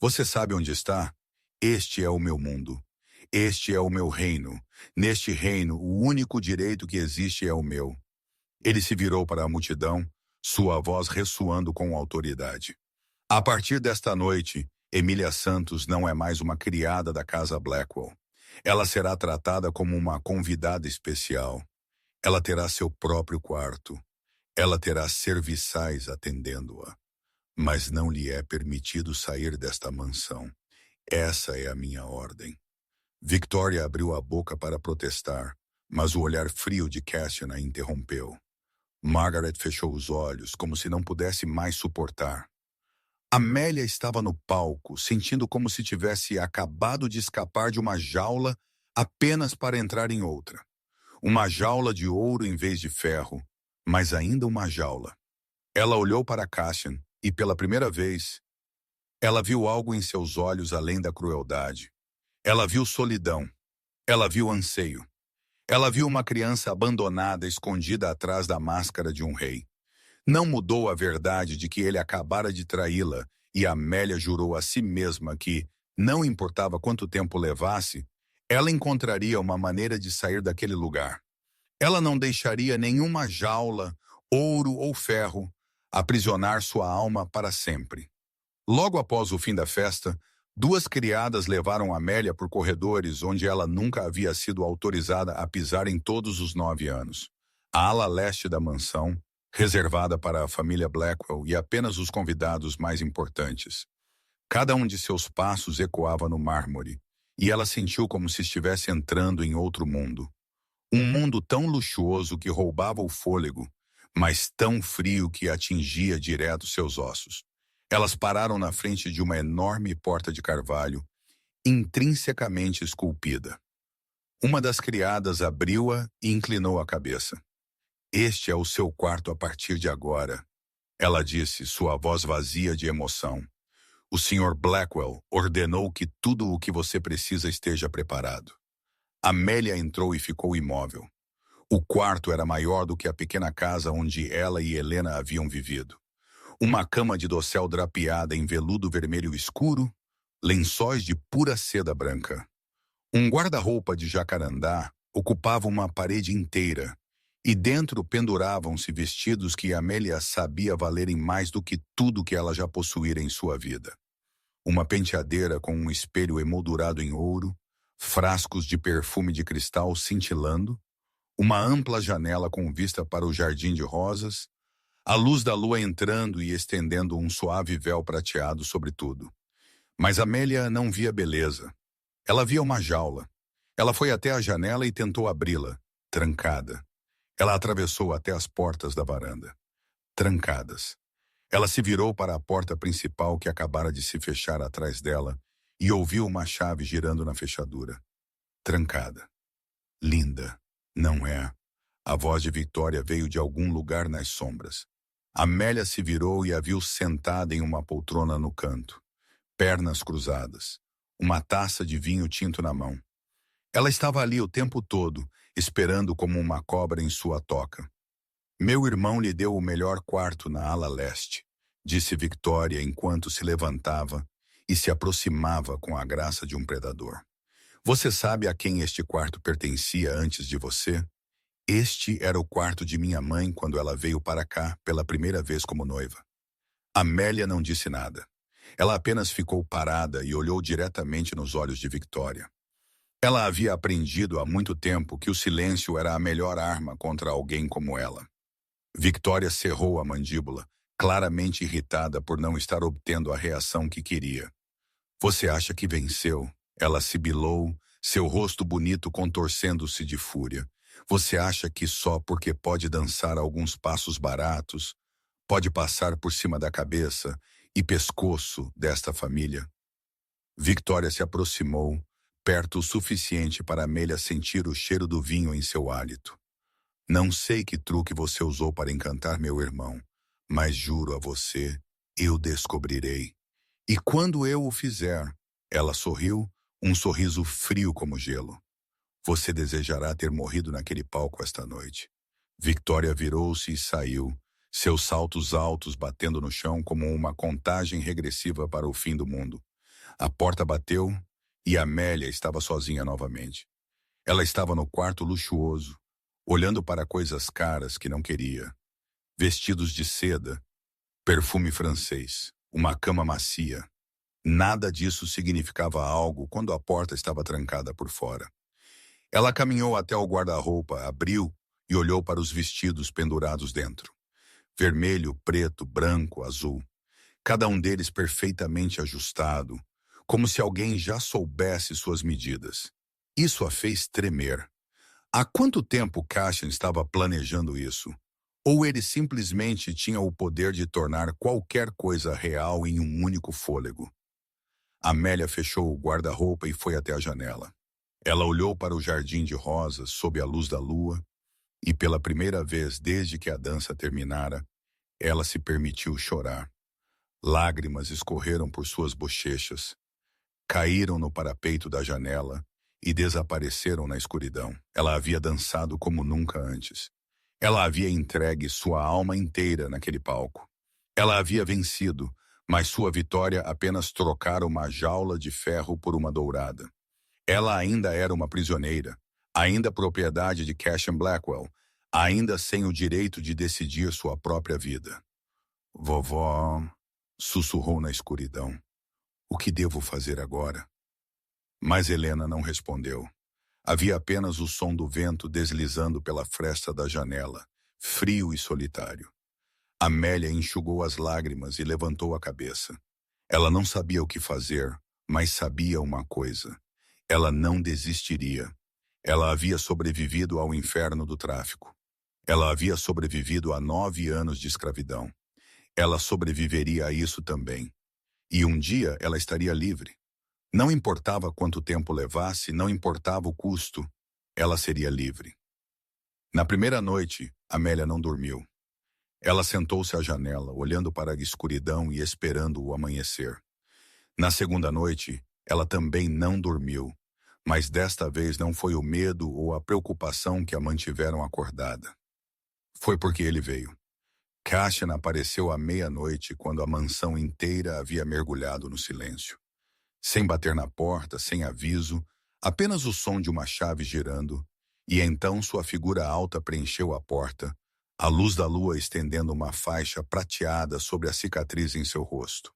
Você sabe onde está? Este é o meu mundo. Este é o meu reino. Neste reino, o único direito que existe é o meu. Ele se virou para a multidão, sua voz ressoando com autoridade. A partir desta noite, Emília Santos não é mais uma criada da casa Blackwell. Ela será tratada como uma convidada especial. Ela terá seu próprio quarto. Ela terá serviçais atendendo-a. Mas não lhe é permitido sair desta mansão. Essa é a minha ordem. Victoria abriu a boca para protestar, mas o olhar frio de Cassian a interrompeu. Margaret fechou os olhos, como se não pudesse mais suportar. Amélia estava no palco, sentindo como se tivesse acabado de escapar de uma jaula apenas para entrar em outra. Uma jaula de ouro em vez de ferro, mas ainda uma jaula. Ela olhou para Cassian e, pela primeira vez, ela viu algo em seus olhos além da crueldade. Ela viu solidão. Ela viu anseio. Ela viu uma criança abandonada escondida atrás da máscara de um rei. Não mudou a verdade de que ele acabara de traí-la e Amélia jurou a si mesma que, não importava quanto tempo levasse, ela encontraria uma maneira de sair daquele lugar. Ela não deixaria nenhuma jaula, ouro ou ferro, aprisionar sua alma para sempre. Logo após o fim da festa, 2 criadas levaram Amélia por corredores onde ela nunca havia sido autorizada a pisar em todos os 9 anos. A ala leste da mansão, reservada para a família Blackwell e apenas os convidados mais importantes. Cada um de seus passos ecoava no mármore, e ela sentiu como se estivesse entrando em outro mundo. Um mundo tão luxuoso que roubava o fôlego, mas tão frio que atingia direto seus ossos. Elas pararam na frente de uma enorme porta de carvalho, intrinsecamente esculpida. Uma das criadas abriu-a e inclinou a cabeça. Este é o seu quarto a partir de agora, ela disse, sua voz vazia de emoção. O Sr. Blackwell ordenou que tudo o que você precisa esteja preparado. Amélia entrou e ficou imóvel. O quarto era maior do que a pequena casa onde ela e Helena haviam vivido. Uma cama de dossel drapeada em veludo vermelho escuro, lençóis de pura seda branca. Um guarda-roupa de jacarandá ocupava uma parede inteira, e dentro penduravam-se vestidos que Amélia sabia valerem mais do que tudo que ela já possuíra em sua vida. Uma penteadeira com um espelho emoldurado em ouro, frascos de perfume de cristal cintilando, uma ampla janela com vista para o jardim de rosas, a luz da lua entrando e estendendo um suave véu prateado sobre tudo. Mas Amélia não via beleza. Ela via uma jaula. Ela foi até a janela e tentou abri-la, trancada. Ela atravessou até as portas da varanda, trancadas. Ela se virou para a porta principal que acabara de se fechar atrás dela e ouviu uma chave girando na fechadura. Trancada. Linda, não é? A voz de Victoria veio de algum lugar nas sombras. Amélia se virou e a viu sentada em uma poltrona no canto, pernas cruzadas, uma taça de vinho tinto na mão. Ela estava ali o tempo todo, esperando como uma cobra em sua toca. Meu irmão lhe deu o melhor quarto na ala leste, disse Victoria enquanto se levantava e se aproximava com a graça de um predador. Você sabe a quem este quarto pertencia antes de você? Este era o quarto de minha mãe quando ela veio para cá pela primeira vez como noiva. Amélia não disse nada. Ela apenas ficou parada e olhou diretamente nos olhos de Victoria. Ela havia aprendido há muito tempo que o silêncio era a melhor arma contra alguém como ela. Victoria cerrou a mandíbula, claramente irritada por não estar obtendo a reação que queria. Você acha que venceu? Ela sibilou, seu rosto bonito contorcendo-se de fúria. Você acha que só porque pode dançar alguns passos baratos, pode passar por cima da cabeça e pescoço desta família? Victoria se aproximou, perto o suficiente para Amélia sentir o cheiro do vinho em seu hálito. Não sei que truque você usou para encantar meu irmão, mas juro a você, eu descobrirei. E quando eu o fizer, ela sorriu, um sorriso frio como gelo. Você desejará ter morrido naquele palco esta noite. Victoria virou-se e saiu, seus saltos altos batendo no chão como uma contagem regressiva para o fim do mundo. A porta bateu e Amélia estava sozinha novamente. Ela estava no quarto luxuoso, olhando para coisas caras que não queria. Vestidos de seda, perfume francês, uma cama macia. Nada disso significava algo quando a porta estava trancada por fora. Ela caminhou até o guarda-roupa, abriu e olhou para os vestidos pendurados dentro. Vermelho, preto, branco, azul. Cada um deles perfeitamente ajustado, como se alguém já soubesse suas medidas. Isso a fez tremer. Há quanto tempo Cassian estava planejando isso? Ou ele simplesmente tinha o poder de tornar qualquer coisa real em um único fôlego? Amélia fechou o guarda-roupa e foi até a janela. Ela olhou para o jardim de rosas sob a luz da lua e, pela primeira vez desde que a dança terminara, ela se permitiu chorar. Lágrimas escorreram por suas bochechas, caíram no parapeito da janela e desapareceram na escuridão. Ela havia dançado como nunca antes. Ela havia entregue sua alma inteira naquele palco. Ela havia vencido, mas sua vitória apenas trocara uma jaula de ferro por uma dourada. Ela ainda era uma prisioneira, ainda propriedade de Cassian Blackwell, ainda sem o direito de decidir sua própria vida. Vovó, sussurrou na escuridão. O que devo fazer agora? Mas Helena não respondeu. Havia apenas o som do vento deslizando pela fresta da janela, frio e solitário. Amélia enxugou as lágrimas e levantou a cabeça. Ela não sabia o que fazer, mas sabia uma coisa. Ela não desistiria. Ela havia sobrevivido ao inferno do tráfico. Ela havia sobrevivido a 9 anos de escravidão. Ela sobreviveria a isso também. E um dia ela estaria livre. Não importava quanto tempo levasse, não importava o custo, ela seria livre. Na primeira noite, Amélia não dormiu. Ela sentou-se à janela, olhando para a escuridão e esperando o amanhecer. Na segunda noite, ela também não dormiu, mas desta vez não foi o medo ou a preocupação que a mantiveram acordada. Foi porque ele veio. Cassian apareceu à meia-noite quando a mansão inteira havia mergulhado no silêncio. Sem bater na porta, sem aviso, apenas o som de uma chave girando, e então sua figura alta preencheu a porta, a luz da lua estendendo uma faixa prateada sobre a cicatriz em seu rosto.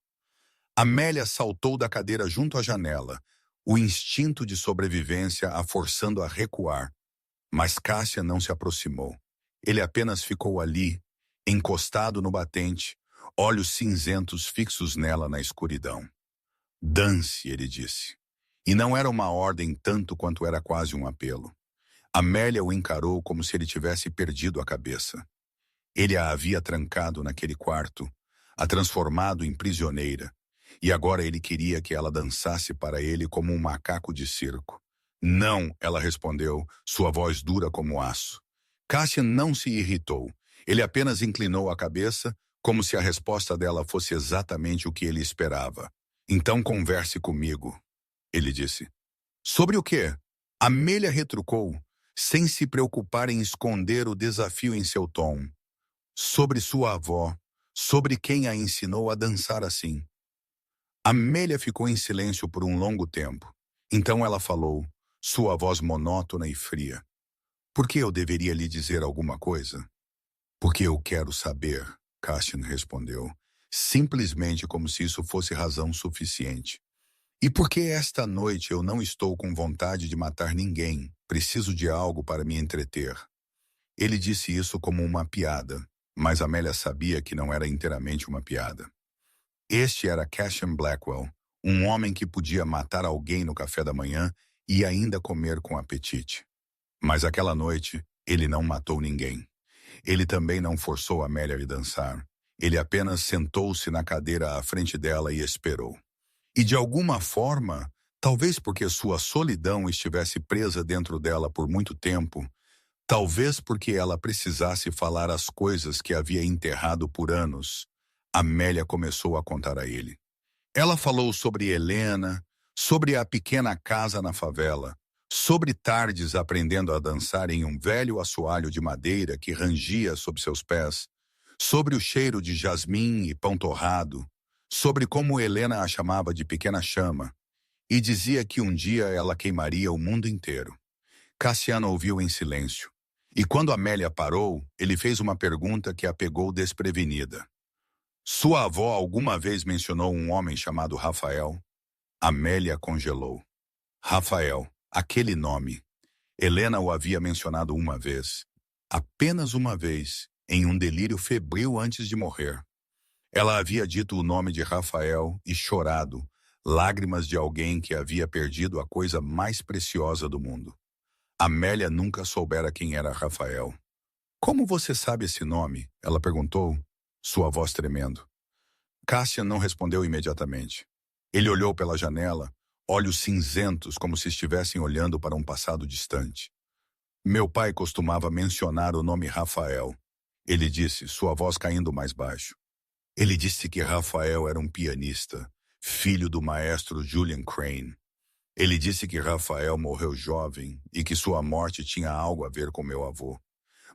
Amélia saltou da cadeira junto à janela, o instinto de sobrevivência a forçando a recuar. Mas Cassian não se aproximou. Ele apenas ficou ali, encostado no batente, olhos cinzentos fixos nela na escuridão. Dance, ele disse. E não era uma ordem tanto quanto era quase um apelo. Amélia o encarou como se ele tivesse perdido a cabeça. Ele a havia trancado naquele quarto, a transformado em prisioneira, e agora ele queria que ela dançasse para ele como um macaco de circo. Não, ela respondeu, sua voz dura como aço. Cassian não se irritou. Ele apenas inclinou a cabeça, como se a resposta dela fosse exatamente o que ele esperava. Então converse comigo, ele disse. Sobre o quê? Amélia retrucou, sem se preocupar em esconder o desafio em seu tom. Sobre sua avó, sobre quem a ensinou a dançar assim. Amélia ficou em silêncio por um longo tempo. Então ela falou, sua voz monótona e fria. Por que eu deveria lhe dizer alguma coisa? Porque eu quero saber, Cassian respondeu, simplesmente como se isso fosse razão suficiente. E porque esta noite eu não estou com vontade de matar ninguém, preciso de algo para me entreter. Ele disse isso como uma piada, mas Amélia sabia que não era inteiramente uma piada. Este era Cassian Blackwell, um homem que podia matar alguém no café da manhã e ainda comer com apetite. Mas aquela noite, ele não matou ninguém. Ele também não forçou Amélia a dançar. Ele apenas sentou-se na cadeira à frente dela e esperou. E de alguma forma, talvez porque sua solidão estivesse presa dentro dela por muito tempo, talvez porque ela precisasse falar as coisas que havia enterrado por anos, Amélia começou a contar a ele. Ela falou sobre Helena, sobre a pequena casa na favela, sobre tardes aprendendo a dançar em um velho assoalho de madeira que rangia sob seus pés, sobre o cheiro de jasmim e pão torrado, sobre como Helena a chamava de pequena chama, e dizia que um dia ela queimaria o mundo inteiro. Cassiano ouviu em silêncio, e quando Amélia parou, ele fez uma pergunta que a pegou desprevenida. Sua avó alguma vez mencionou um homem chamado Rafael? Amélia congelou. Rafael, aquele nome. Helena o havia mencionado uma vez. Apenas uma vez, em um delírio febril antes de morrer. Ela havia dito o nome de Rafael e chorado, lágrimas de alguém que havia perdido a coisa mais preciosa do mundo. Amélia nunca soubera quem era Rafael. Como você sabe esse nome? Ela perguntou, sua voz tremendo. Cassian não respondeu imediatamente. Ele olhou pela janela, olhos cinzentos como se estivessem olhando para um passado distante. Meu pai costumava mencionar o nome Rafael. Ele disse, sua voz caindo mais baixo. Ele disse que Rafael era um pianista, filho do maestro Julian Crane. Ele disse que Rafael morreu jovem e que sua morte tinha algo a ver com meu avô.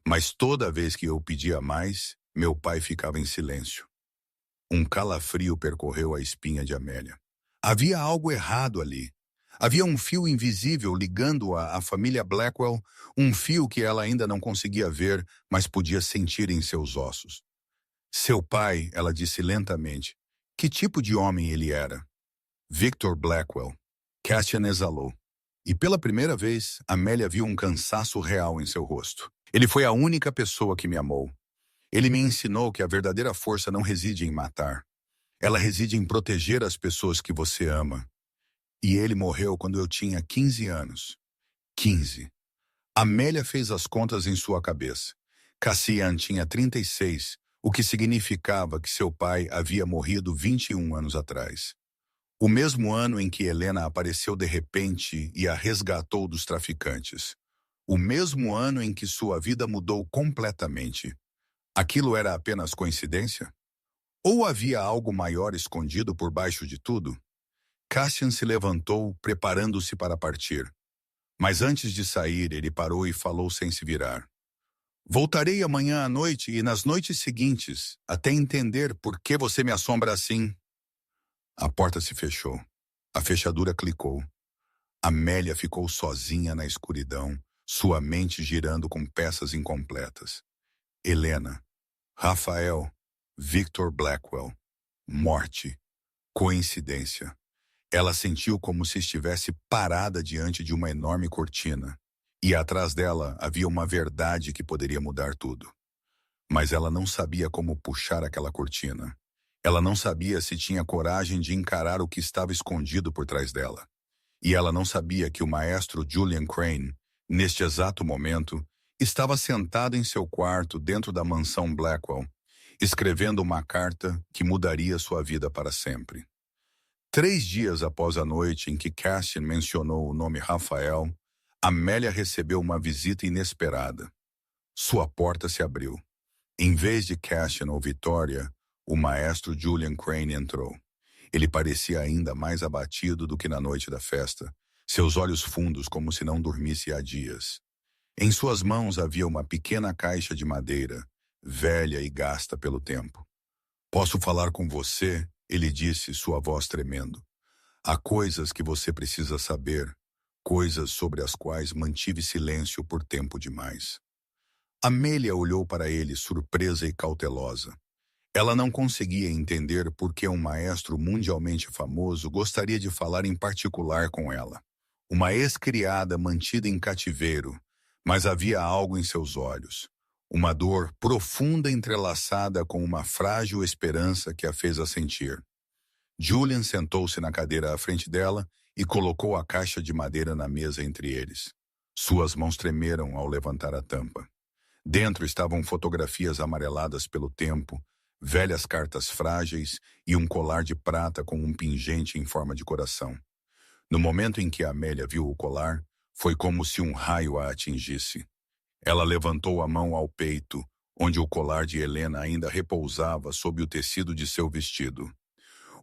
Mas toda vez que eu pedia mais, meu pai ficava em silêncio. Um calafrio percorreu a espinha de Amélia. Havia algo errado ali. Havia um fio invisível ligando-a à família Blackwell, um fio que ela ainda não conseguia ver, mas podia sentir em seus ossos. Seu pai, ela disse lentamente. Que tipo de homem ele era? Victor Blackwell. Cassian exalou. E pela primeira vez, Amélia viu um cansaço real em seu rosto. Ele foi a única pessoa que me amou. Ele me ensinou que a verdadeira força não reside em matar. Ela reside em proteger as pessoas que você ama. E ele morreu quando eu tinha 15 anos. 15. Amélia fez as contas em sua cabeça. Cassian tinha 36, o que significava que seu pai havia morrido 21 anos atrás. O mesmo ano em que Helena apareceu de repente e a resgatou dos traficantes. O mesmo ano em que sua vida mudou completamente. Aquilo era apenas coincidência? Ou havia algo maior escondido por baixo de tudo? Cassian se levantou, preparando-se para partir. Mas antes de sair, ele parou e falou sem se virar. Voltarei amanhã à noite e nas noites seguintes, até entender por que você me assombra assim. A porta se fechou. A fechadura clicou. Amélia ficou sozinha na escuridão, sua mente girando com peças incompletas. Helena, Rafael, Victor Blackwell. Morte. Coincidência. Ela sentiu como se estivesse parada diante de uma enorme cortina. E atrás dela havia uma verdade que poderia mudar tudo. Mas ela não sabia como puxar aquela cortina. Ela não sabia se tinha coragem de encarar o que estava escondido por trás dela. E ela não sabia que o maestro Julian Crane, neste exato momento, estava sentado em seu quarto dentro da mansão Blackwell, escrevendo uma carta que mudaria sua vida para sempre. 3 dias após a noite em que Cassian mencionou o nome Rafael, Amélia recebeu uma visita inesperada. Sua porta se abriu. Em vez de Cassian ou Vitória, o maestro Julian Crane entrou. Ele parecia ainda mais abatido do que na noite da festa, seus olhos fundos como se não dormisse há dias. Em suas mãos havia uma pequena caixa de madeira, velha e gasta pelo tempo. "Posso falar com você?" ele disse, sua voz tremendo. "Há coisas que você precisa saber, coisas sobre as quais mantive silêncio por tempo demais." Amélia olhou para ele, surpresa e cautelosa. Ela não conseguia entender por que um maestro mundialmente famoso gostaria de falar em particular com ela. Uma ex-criada mantida em cativeiro, mas havia algo em seus olhos. Uma dor profunda entrelaçada com uma frágil esperança que a fez assentir. Julian sentou-se na cadeira à frente dela e colocou a caixa de madeira na mesa entre eles. Suas mãos tremeram ao levantar a tampa. Dentro estavam fotografias amareladas pelo tempo, velhas cartas frágeis e um colar de prata com um pingente em forma de coração. No momento em que Amélia viu o colar, foi como se um raio a atingisse. Ela levantou a mão ao peito, onde o colar de Helena ainda repousava sob o tecido de seu vestido.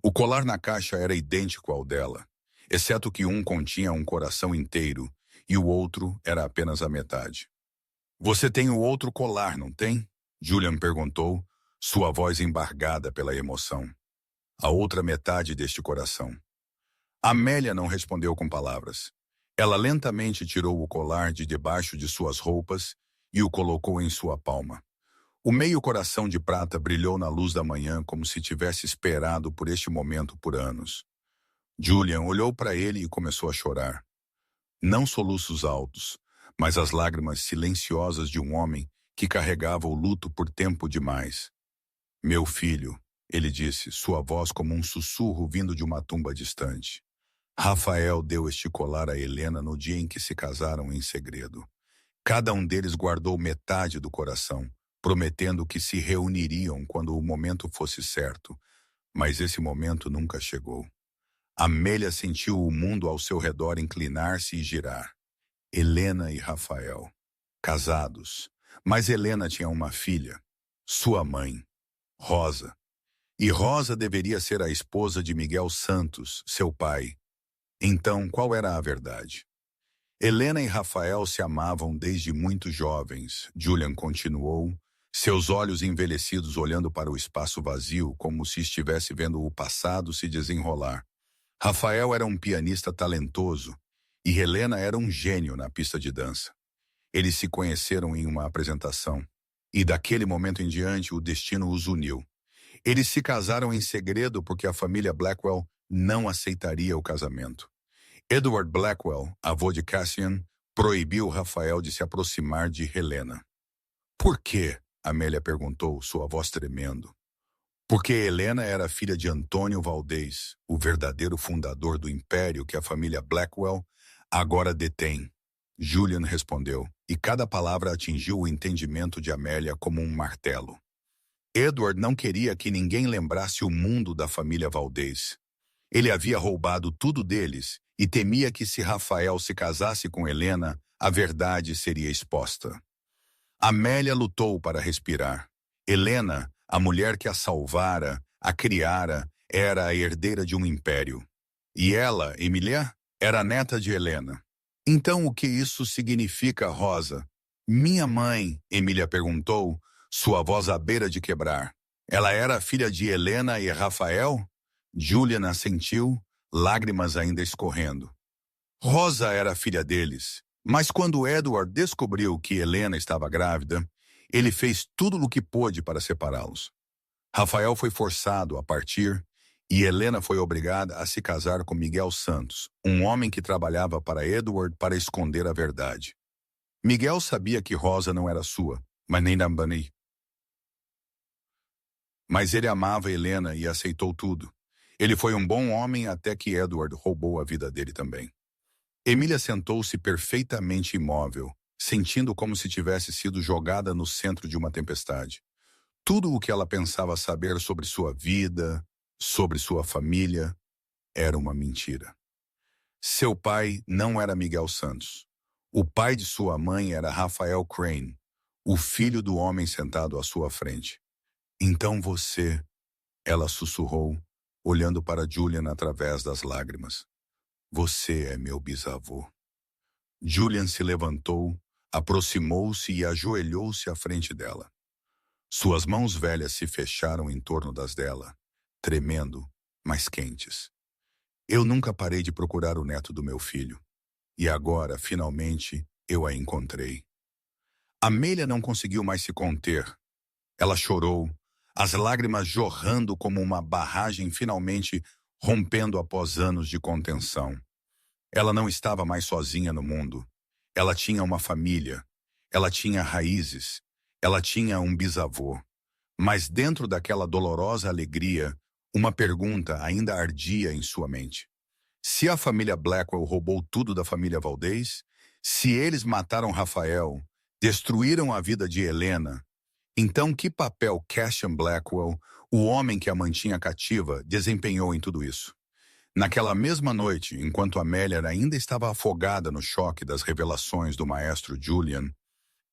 O colar na caixa era idêntico ao dela, exceto que um continha um coração inteiro e o outro era apenas a metade. "Você tem o outro colar, não tem?" Julian perguntou, sua voz embargada pela emoção. "A outra metade deste coração." Amélia não respondeu com palavras. Ela lentamente tirou o colar de debaixo de suas roupas e o colocou em sua palma. O meio coração de prata brilhou na luz da manhã como se tivesse esperado por este momento por anos. Julian olhou para ele e começou a chorar. Não soluços altos, mas as lágrimas silenciosas de um homem que carregava o luto por tempo demais. "Meu filho", ele disse, sua voz como um sussurro vindo de uma tumba distante. "Rafael deu este colar a Helena no dia em que se casaram em segredo. Cada um deles guardou metade do coração, prometendo que se reuniriam quando o momento fosse certo, mas esse momento nunca chegou." Amélia sentiu o mundo ao seu redor inclinar-se e girar. Helena e Rafael, casados, mas Helena tinha uma filha, sua mãe, Rosa. E Rosa deveria ser a esposa de Miguel Santos, seu pai. Então, qual era a verdade? Helena e Rafael se amavam desde muito jovens, Julian continuou, seus olhos envelhecidos olhando para o espaço vazio como se estivesse vendo o passado se desenrolar. Rafael era um pianista talentoso e Helena era um gênio na pista de dança. Eles se conheceram em uma apresentação e daquele momento em diante o destino os uniu. Eles se casaram em segredo porque a família Blackwell não aceitaria o casamento. Edward Blackwell, avô de Cassian, proibiu Rafael de se aproximar de Helena. "Por quê?" Amélia perguntou, sua voz tremendo. "Porque Helena era filha de Antônio Valdez, o verdadeiro fundador do império que a família Blackwell agora detém." Julian respondeu, e cada palavra atingiu o entendimento de Amélia como um martelo. Edward não queria que ninguém lembrasse o mundo da família Valdez. Ele havia roubado tudo deles e temia que se Rafael se casasse com Helena, a verdade seria exposta. Amélia lutou para respirar. Helena, a mulher que a salvara, a criara, era a herdeira de um império. E ela, Emília, era a neta de Helena. Então o que isso significa, Rosa? Minha mãe, Emília perguntou, sua voz à beira de quebrar. Ela era filha de Helena e Rafael? Julian assentiu, lágrimas ainda escorrendo. Rosa era filha deles, mas quando Edward descobriu que Helena estava grávida, ele fez tudo o que pôde para separá-los. Rafael foi forçado a partir e Helena foi obrigada a se casar com Miguel Santos, um homem que trabalhava para Edward para esconder a verdade. Miguel sabia que Rosa não era sua, mas nem Nambani. Mas ele amava Helena e aceitou tudo. Ele foi um bom homem até que Edward roubou a vida dele também. Emília sentou-se perfeitamente imóvel, sentindo como se tivesse sido jogada no centro de uma tempestade. Tudo o que ela pensava saber sobre sua vida, sobre sua família, era uma mentira. Seu pai não era Miguel Santos. O pai de sua mãe era Rafael Crane, o filho do homem sentado à sua frente. Então você, ela sussurrou, olhando para Julian através das lágrimas. Você é meu bisavô. Julian se levantou, aproximou-se e ajoelhou-se à frente dela. Suas mãos velhas se fecharam em torno das dela, tremendo, mas quentes. Eu nunca parei de procurar o neto do meu filho. E agora, finalmente, eu a encontrei. Amélia não conseguiu mais se conter. Ela chorou, as lágrimas jorrando como uma barragem finalmente rompendo após anos de contenção. Ela não estava mais sozinha no mundo. Ela tinha uma família. Ela tinha raízes. Ela tinha um bisavô. Mas dentro daquela dolorosa alegria, uma pergunta ainda ardia em sua mente. Se a família Blackwell roubou tudo da família Valdez, se eles mataram Rafael, destruíram a vida de Helena, então que papel Cassian Blackwell, o homem que a mantinha cativa, desempenhou em tudo isso? Naquela mesma noite, enquanto Amélia ainda estava afogada no choque das revelações do maestro Julian,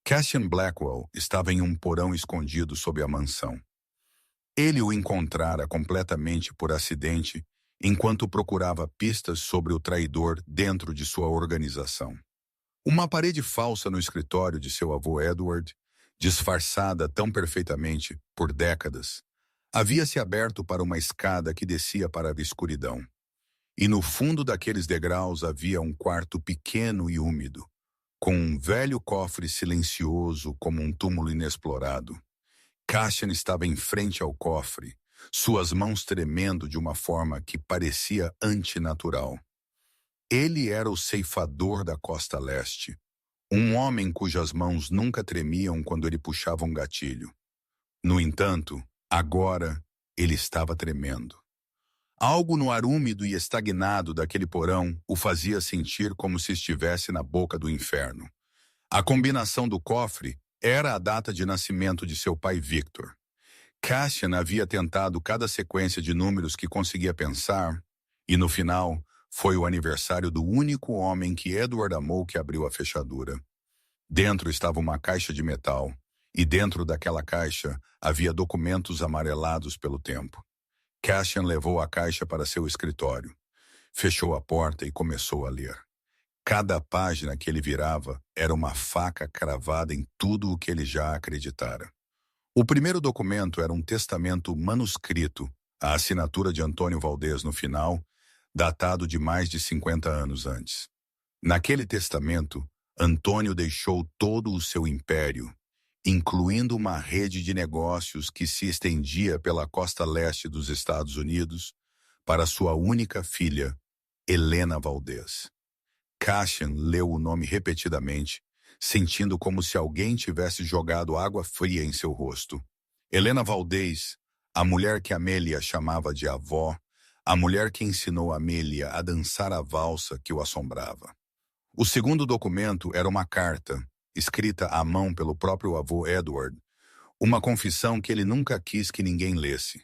Cassian Blackwell estava em um porão escondido sob a mansão. Ele o encontrara completamente por acidente enquanto procurava pistas sobre o traidor dentro de sua organização. Uma parede falsa no escritório de seu avô Edward, disfarçada tão perfeitamente por décadas, havia se aberto para uma escada que descia para a escuridão. E no fundo daqueles degraus havia um quarto pequeno e úmido, com um velho cofre silencioso como um túmulo inexplorado. Cassian estava em frente ao cofre, suas mãos tremendo de uma forma que parecia antinatural. Ele era o ceifador da costa leste, um homem cujas mãos nunca tremiam quando ele puxava um gatilho. No entanto, agora ele estava tremendo. Algo no ar úmido e estagnado daquele porão o fazia sentir como se estivesse na boca do inferno. A combinação do cofre era a data de nascimento de seu pai Victor. Cassian havia tentado cada sequência de números que conseguia pensar, e no final foi o aniversário do único homem que Edward amou que abriu a fechadura. Dentro estava uma caixa de metal, e dentro daquela caixa havia documentos amarelados pelo tempo. Cassian levou a caixa para seu escritório, fechou a porta e começou a ler. Cada página que ele virava era uma faca cravada em tudo o que ele já acreditara. O primeiro documento era um testamento manuscrito, a assinatura de Antônio Valdez no final, datado de mais de 50 anos antes. Naquele testamento, Antônio deixou todo o seu império, incluindo uma rede de negócios que se estendia pela costa leste dos Estados Unidos, para sua única filha, Helena Valdez. Cassian leu o nome repetidamente, sentindo como se alguém tivesse jogado água fria em seu rosto. Helena Valdez, a mulher que Amélia chamava de avó, a mulher que ensinou Amélia a dançar a valsa que o assombrava. O segundo documento era uma carta, escrita à mão pelo próprio avô Edward, uma confissão que ele nunca quis que ninguém lesse.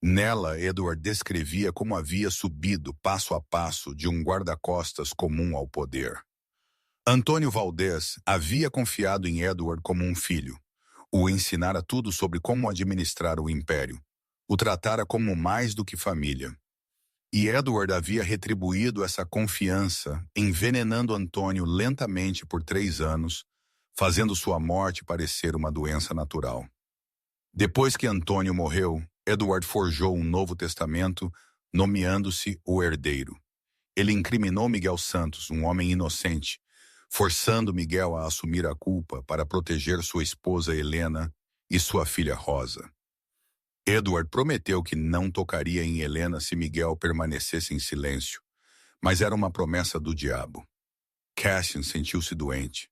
Nela, Edward descrevia como havia subido passo a passo de um guarda-costas comum ao poder. Antônio Valdez havia confiado em Edward como um filho, o ensinara tudo sobre como administrar o império, o tratara como mais do que família. E Edward havia retribuído essa confiança, envenenando Antônio lentamente por 3 anos, fazendo sua morte parecer uma doença natural. Depois que Antônio morreu, Edward forjou um novo testamento, nomeando-se o herdeiro. Ele incriminou Miguel Santos, um homem inocente, forçando Miguel a assumir a culpa para proteger sua esposa Helena e sua filha Rosa. Edward prometeu que não tocaria em Helena se Miguel permanecesse em silêncio, mas era uma promessa do diabo. Cassian sentiu-se doente.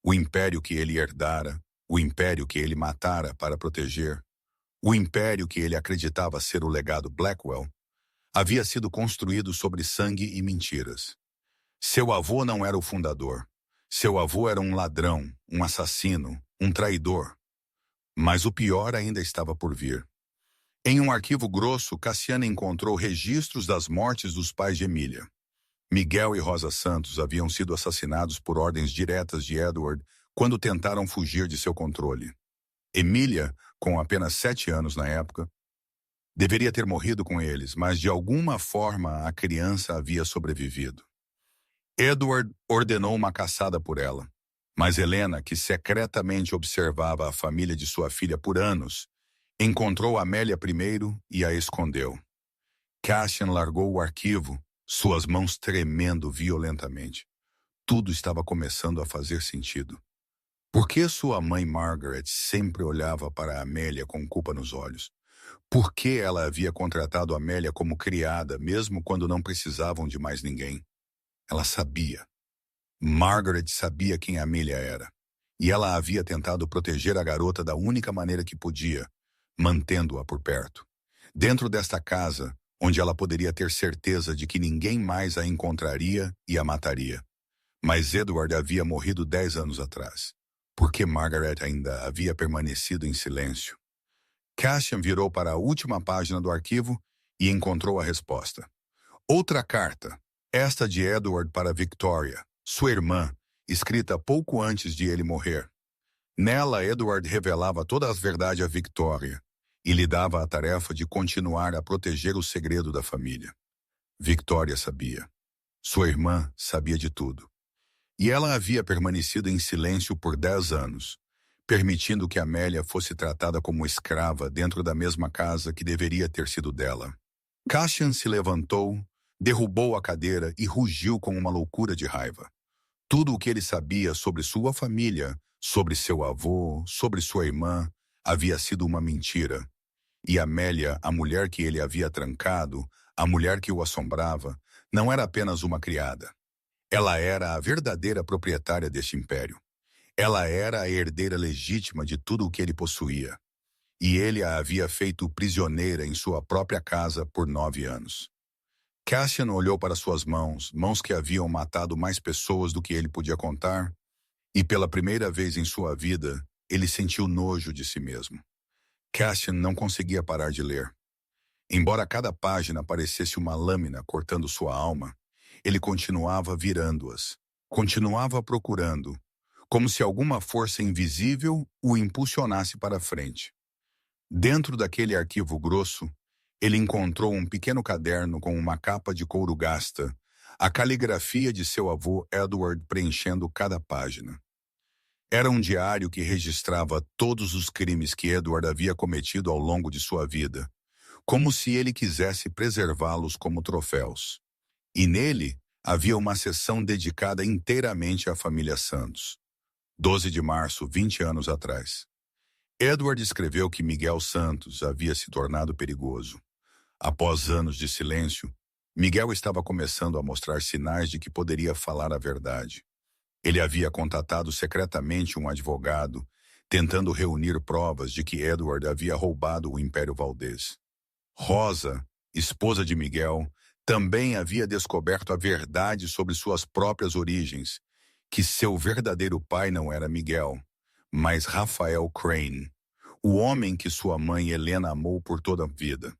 O império que ele herdara, o império que ele matara para proteger, o império que ele acreditava ser o legado Blackwell, havia sido construído sobre sangue e mentiras. Seu avô não era o fundador. Seu avô era um ladrão, um assassino, um traidor. Mas o pior ainda estava por vir. Em um arquivo grosso, Cassiana encontrou registros das mortes dos pais de Emília. Miguel e Rosa Santos haviam sido assassinados por ordens diretas de Edward quando tentaram fugir de seu controle. Emília, com apenas 7 anos na época, deveria ter morrido com eles, mas de alguma forma a criança havia sobrevivido. Edward ordenou uma caçada por ela, mas Helena, que secretamente observava a família de sua filha por anos, encontrou Amélia primeiro e a escondeu. Cassian largou o arquivo, suas mãos tremendo violentamente. Tudo estava começando a fazer sentido. Por que sua mãe Margaret sempre olhava para Amélia com culpa nos olhos? Por que ela havia contratado Amélia como criada, mesmo quando não precisavam de mais ninguém? Ela sabia. Margaret sabia quem Amélia era. E ela havia tentado proteger a garota da única maneira que podia, mantendo-a por perto. Dentro desta casa, onde ela poderia ter certeza de que ninguém mais a encontraria e a mataria. Mas Edward havia morrido 10 anos atrás. Por que Margaret ainda havia permanecido em silêncio? Cassian virou para a última página do arquivo e encontrou a resposta. Outra carta, esta de Edward para Victoria, sua irmã, escrita pouco antes de ele morrer. Nela, Edward revelava toda a verdade a Victoria e lhe dava a tarefa de continuar a proteger o segredo da família. Victoria sabia. Sua irmã sabia de tudo. E ela havia permanecido em silêncio por 10 anos, permitindo que Amélia fosse tratada como escrava dentro da mesma casa que deveria ter sido dela. Cassian se levantou, derrubou a cadeira e rugiu com uma loucura de raiva. Tudo o que ele sabia sobre sua família, sobre seu avô, sobre sua irmã, havia sido uma mentira. E Amélia, a mulher que ele havia trancado, a mulher que o assombrava, não era apenas uma criada. Ela era a verdadeira proprietária deste império. Ela era a herdeira legítima de tudo o que ele possuía. E ele a havia feito prisioneira em sua própria casa por 9 anos. Cassian olhou para suas mãos, mãos que haviam matado mais pessoas do que ele podia contar, e pela primeira vez em sua vida, ele sentiu nojo de si mesmo. Cassian não conseguia parar de ler. Embora cada página parecesse uma lâmina cortando sua alma, ele continuava virando-as, continuava procurando, como se alguma força invisível o impulsionasse para frente. Dentro daquele arquivo grosso, ele encontrou um pequeno caderno com uma capa de couro gasta, a caligrafia de seu avô Edward preenchendo cada página. Era um diário que registrava todos os crimes que Edward havia cometido ao longo de sua vida, como se ele quisesse preservá-los como troféus. E nele havia uma seção dedicada inteiramente à família Santos. 12 de março, 20 anos atrás. Edward escreveu que Miguel Santos havia se tornado perigoso. Após anos de silêncio, Miguel estava começando a mostrar sinais de que poderia falar a verdade. Ele havia contatado secretamente um advogado, tentando reunir provas de que Edward havia roubado o Império Valdez. Rosa, esposa de Miguel, também havia descoberto a verdade sobre suas próprias origens, que seu verdadeiro pai não era Miguel, mas Rafael Crane, o homem que sua mãe Helena amou por toda a vida.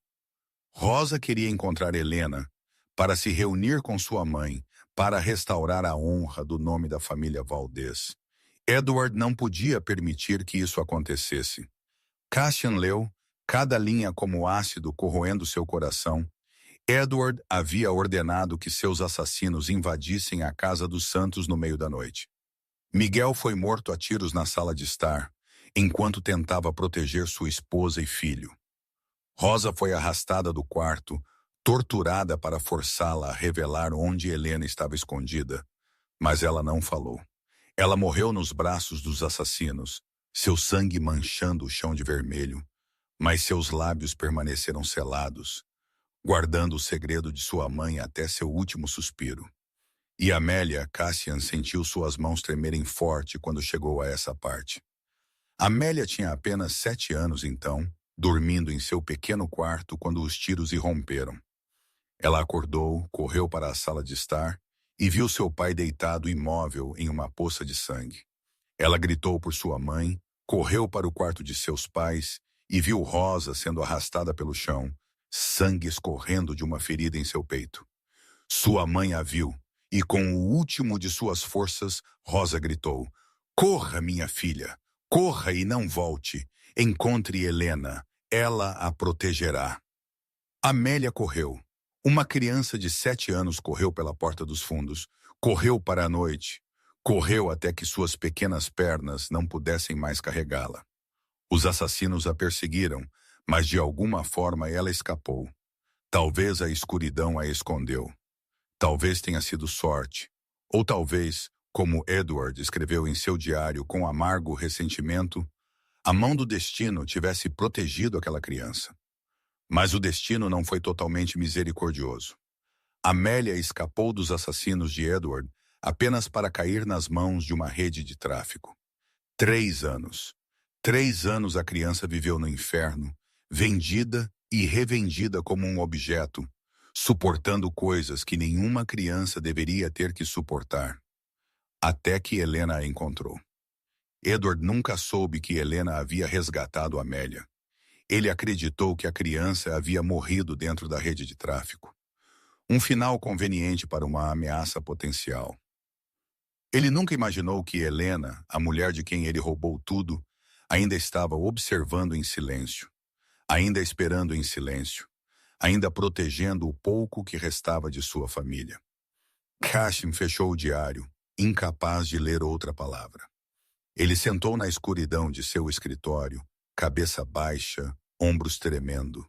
Rosa queria encontrar Helena para se reunir com sua mãe, para restaurar a honra do nome da família Valdez. Edward não podia permitir que isso acontecesse. Cassian leu, cada linha como ácido corroendo seu coração. Edward havia ordenado que seus assassinos invadissem a casa dos Santos no meio da noite. Miguel foi morto a tiros na sala de estar, enquanto tentava proteger sua esposa e filho. Rosa foi arrastada do quarto, torturada para forçá-la a revelar onde Helena estava escondida, mas ela não falou. Ela morreu nos braços dos assassinos, seu sangue manchando o chão de vermelho, mas seus lábios permaneceram selados, guardando o segredo de sua mãe até seu último suspiro. E Amélia Cassian sentiu suas mãos tremerem forte quando chegou a essa parte. Amélia tinha apenas 7 anos então, dormindo em seu pequeno quarto quando os tiros irromperam. Ela acordou, correu para a sala de estar e viu seu pai deitado imóvel em uma poça de sangue. Ela gritou por sua mãe, correu para o quarto de seus pais e viu Rosa sendo arrastada pelo chão, sangue escorrendo de uma ferida em seu peito. Sua mãe a viu e, com o último de suas forças, Rosa gritou: "Corra, minha filha! Corra e não volte! Encontre Helena, ela a protegerá." Amélia correu. Uma criança de 7 anos correu pela porta dos fundos, correu para a noite, correu até que suas pequenas pernas não pudessem mais carregá-la. Os assassinos a perseguiram, mas de alguma forma ela escapou. Talvez a escuridão a escondeu. Talvez tenha sido sorte. Ou talvez, como Edward escreveu em seu diário com amargo ressentimento, a mão do destino tivesse protegido aquela criança. Mas o destino não foi totalmente misericordioso. Amélia escapou dos assassinos de Edward apenas para cair nas mãos de uma rede de tráfico. 3 anos. 3 anos a criança viveu no inferno, vendida e revendida como um objeto, suportando coisas que nenhuma criança deveria ter que suportar. Até que Helena a encontrou. Edward nunca soube que Helena havia resgatado Amélia. Ele acreditou que a criança havia morrido dentro da rede de tráfico. Um final conveniente para uma ameaça potencial. Ele nunca imaginou que Helena, a mulher de quem ele roubou tudo, ainda estava observando em silêncio, ainda esperando em silêncio, ainda protegendo o pouco que restava de sua família. Cassian fechou o diário, incapaz de ler outra palavra. Ele sentou na escuridão de seu escritório, cabeça baixa, ombros tremendo.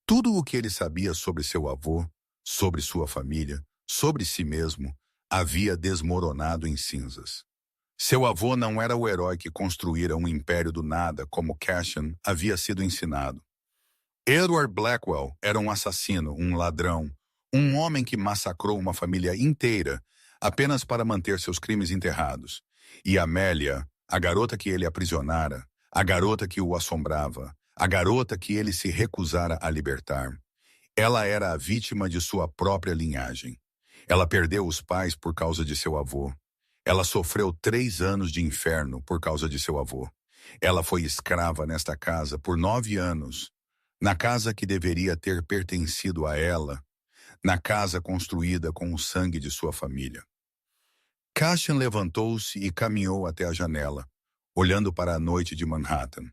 Tudo o que ele sabia sobre seu avô, sobre sua família, sobre si mesmo, havia desmoronado em cinzas. Seu avô não era o herói que construíra um império do nada como Cassian havia sido ensinado. Edward Blackwell era um assassino, um ladrão, um homem que massacrou uma família inteira apenas para manter seus crimes enterrados. E Amélia, a garota que ele aprisionara, a garota que o assombrava, a garota que ele se recusara a libertar. Ela era a vítima de sua própria linhagem. Ela perdeu os pais por causa de seu avô. Ela sofreu 3 anos de inferno por causa de seu avô. Ela foi escrava nesta casa por 9 anos, na casa que deveria ter pertencido a ela, na casa construída com o sangue de sua família. Cassian levantou-se e caminhou até a janela, olhando para a noite de Manhattan.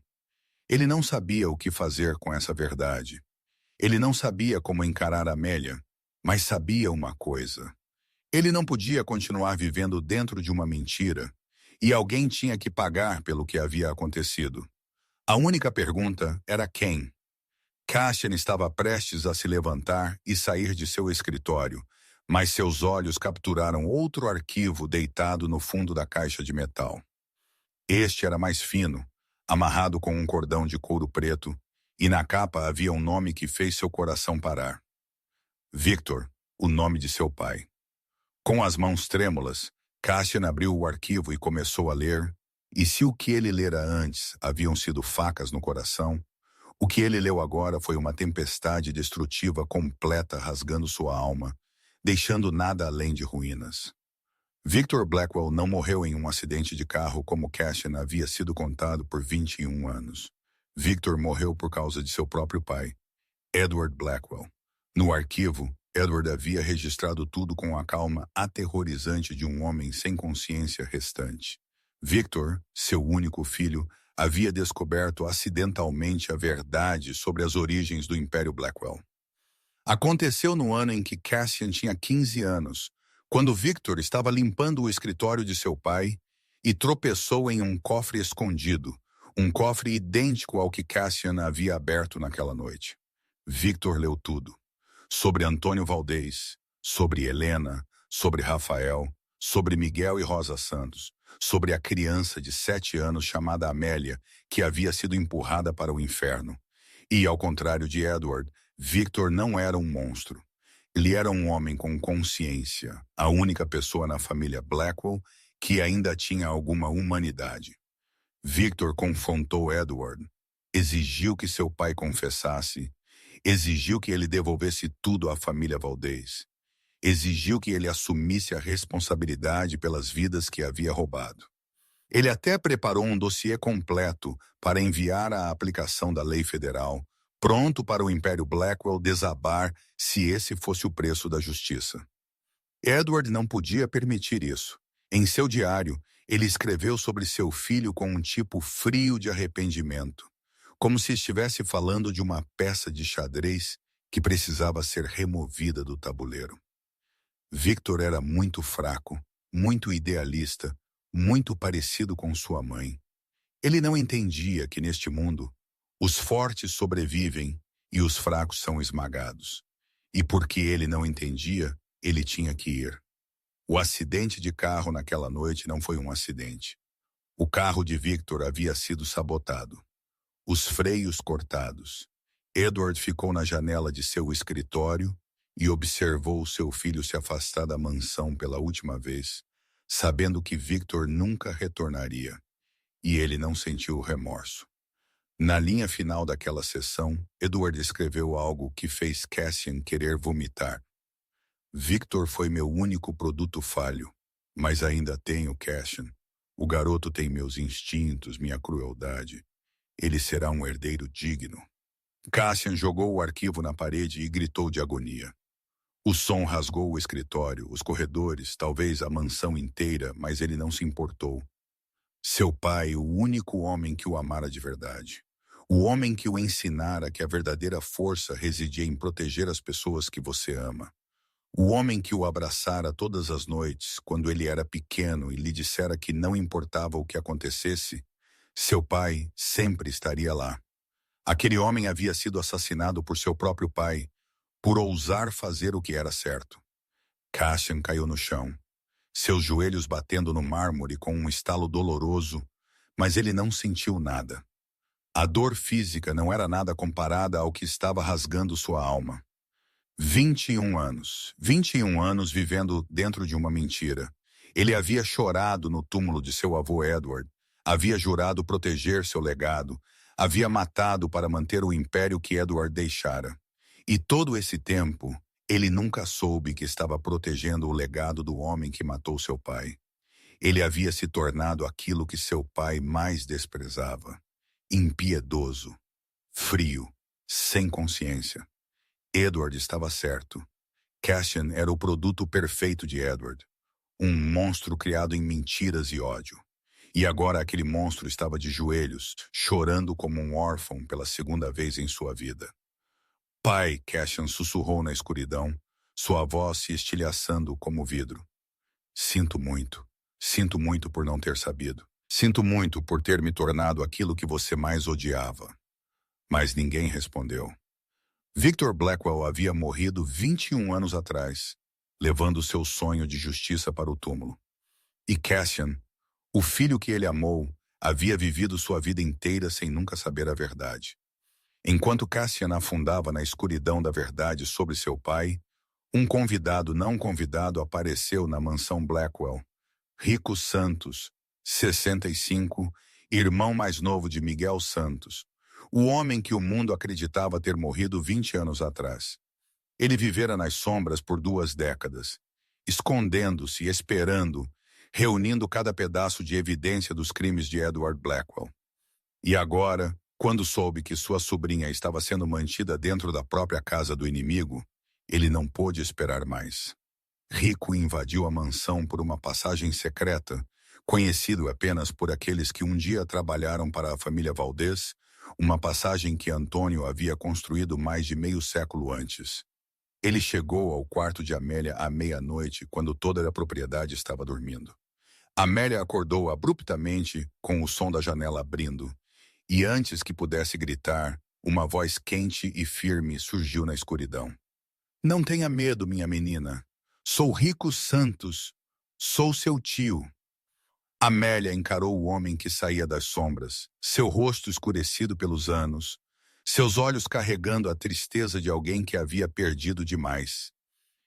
Ele não sabia o que fazer com essa verdade. Ele não sabia como encarar Amélia, mas sabia uma coisa. Ele não podia continuar vivendo dentro de uma mentira, e alguém tinha que pagar pelo que havia acontecido. A única pergunta era quem. Cassian estava prestes a se levantar e sair de seu escritório, mas seus olhos capturaram outro arquivo deitado no fundo da caixa de metal. Este era mais fino, amarrado com um cordão de couro preto, e na capa havia um nome que fez seu coração parar. Victor, o nome de seu pai. Com as mãos trêmulas, Cassian abriu o arquivo e começou a ler, e se o que ele lera antes haviam sido facas no coração, o que ele leu agora foi uma tempestade destrutiva completa rasgando sua alma, deixando nada além de ruínas. Victor Blackwell não morreu em um acidente de carro como Cassian havia sido contado por 21 anos. Victor morreu por causa de seu próprio pai. Edward Blackwell. No arquivo, Edward havia registrado tudo com a calma aterrorizante de um homem sem consciência restante. Victor, seu único filho, havia descoberto acidentalmente a verdade sobre as origens do Império Blackwell. Aconteceu no ano em que Cassian tinha 15 anos, quando Victor estava limpando o escritório de seu pai e tropeçou em um cofre escondido, um cofre idêntico ao que Cassian havia aberto naquela noite. Victor leu tudo. Sobre Antônio Valdez, sobre Helena, sobre Rafael, sobre Miguel e Rosa Santos, sobre a criança de 7 anos chamada Amélia, que havia sido empurrada para o inferno. E, ao contrário de Edward, Victor não era um monstro. Ele era um homem com consciência, a única pessoa na família Blackwell que ainda tinha alguma humanidade. Victor confrontou Edward, exigiu que seu pai confessasse, exigiu que ele devolvesse tudo à família Valdez, exigiu que ele assumisse a responsabilidade pelas vidas que havia roubado. Ele até preparou um dossiê completo para enviar à aplicação da lei federal, pronto para o Império Blackwell desabar se esse fosse o preço da justiça. Edward não podia permitir isso. Em seu diário, ele escreveu sobre seu filho com um tipo frio de arrependimento, como se estivesse falando de uma peça de xadrez que precisava ser removida do tabuleiro. Victor era muito fraco, muito idealista, muito parecido com sua mãe. Ele não entendia que neste mundo, os fortes sobrevivem e os fracos são esmagados. E porque ele não entendia, ele tinha que ir. O acidente de carro naquela noite não foi um acidente. O carro de Victor havia sido sabotado. Os freios cortados. Edward ficou na janela de seu escritório e observou seu filho se afastar da mansão pela última vez, sabendo que Victor nunca retornaria. E ele não sentiu remorso. Na linha final daquela sessão, Edward escreveu algo que fez Cassian querer vomitar. Victor foi meu único produto falho, mas ainda tenho Cassian. O garoto tem meus instintos, minha crueldade. Ele será um herdeiro digno. Cassian jogou o arquivo na parede e gritou de agonia. O som rasgou o escritório, os corredores, talvez a mansão inteira, mas ele não se importou. Seu pai, o único homem que o amara de verdade. O homem que o ensinara que a verdadeira força residia em proteger as pessoas que você ama. O homem que o abraçara todas as noites, quando ele era pequeno e lhe dissera que não importava o que acontecesse, seu pai sempre estaria lá. Aquele homem havia sido assassinado por seu próprio pai, por ousar fazer o que era certo. Cassian caiu no chão, seus joelhos batendo no mármore com um estalo doloroso, mas ele não sentiu nada. A dor física não era nada comparada ao que estava rasgando sua alma. 21 anos. 21 anos vivendo dentro de uma mentira. Ele havia chorado no túmulo de seu avô Edward, havia jurado proteger seu legado, havia matado para manter o império que Edward deixara. E todo esse tempo, ele nunca soube que estava protegendo o legado do homem que matou seu pai. Ele havia se tornado aquilo que seu pai mais desprezava. Impiedoso, frio, sem consciência. Edward estava certo. Cassian era o produto perfeito de Edward. Um monstro criado em mentiras e ódio. E agora aquele monstro estava de joelhos, chorando como um órfão pela segunda vez em sua vida. Pai, Cassian sussurrou na escuridão, sua voz se estilhaçando como vidro. Sinto muito por não ter sabido. Sinto muito por ter me tornado aquilo que você mais odiava. Mas ninguém respondeu. Victor Blackwell havia morrido 21 anos atrás, levando seu sonho de justiça para o túmulo. E Cassian, o filho que ele amou, havia vivido sua vida inteira sem nunca saber a verdade. Enquanto Cassian afundava na escuridão da verdade sobre seu pai, um convidado não convidado apareceu na mansão Blackwell. Rico Santos, 65, irmão mais novo de Miguel Santos, o homem que o mundo acreditava ter morrido 20 anos atrás. Ele vivera nas sombras por 2 décadas, escondendo-se, esperando, reunindo cada pedaço de evidência dos crimes de Edward Blackwell. E agora, Quando soube que sua sobrinha estava sendo mantida dentro da própria casa do inimigo, ele não pôde esperar mais. Rico invadiu a mansão por uma passagem secreta, conhecido apenas por aqueles que um dia trabalharam para a família Valdez, uma passagem que Antônio havia construído mais de meio século antes. Ele chegou ao quarto de Amélia à meia-noite, quando toda a propriedade estava dormindo. Amélia acordou abruptamente com o som da janela abrindo, e antes que pudesse gritar, uma voz quente e firme surgiu na escuridão. Não tenha medo, minha menina. Sou Rico Santos. Sou seu tio. Amélia encarou o homem que saía das sombras, seu rosto escurecido pelos anos, seus olhos carregando a tristeza de alguém que havia perdido demais.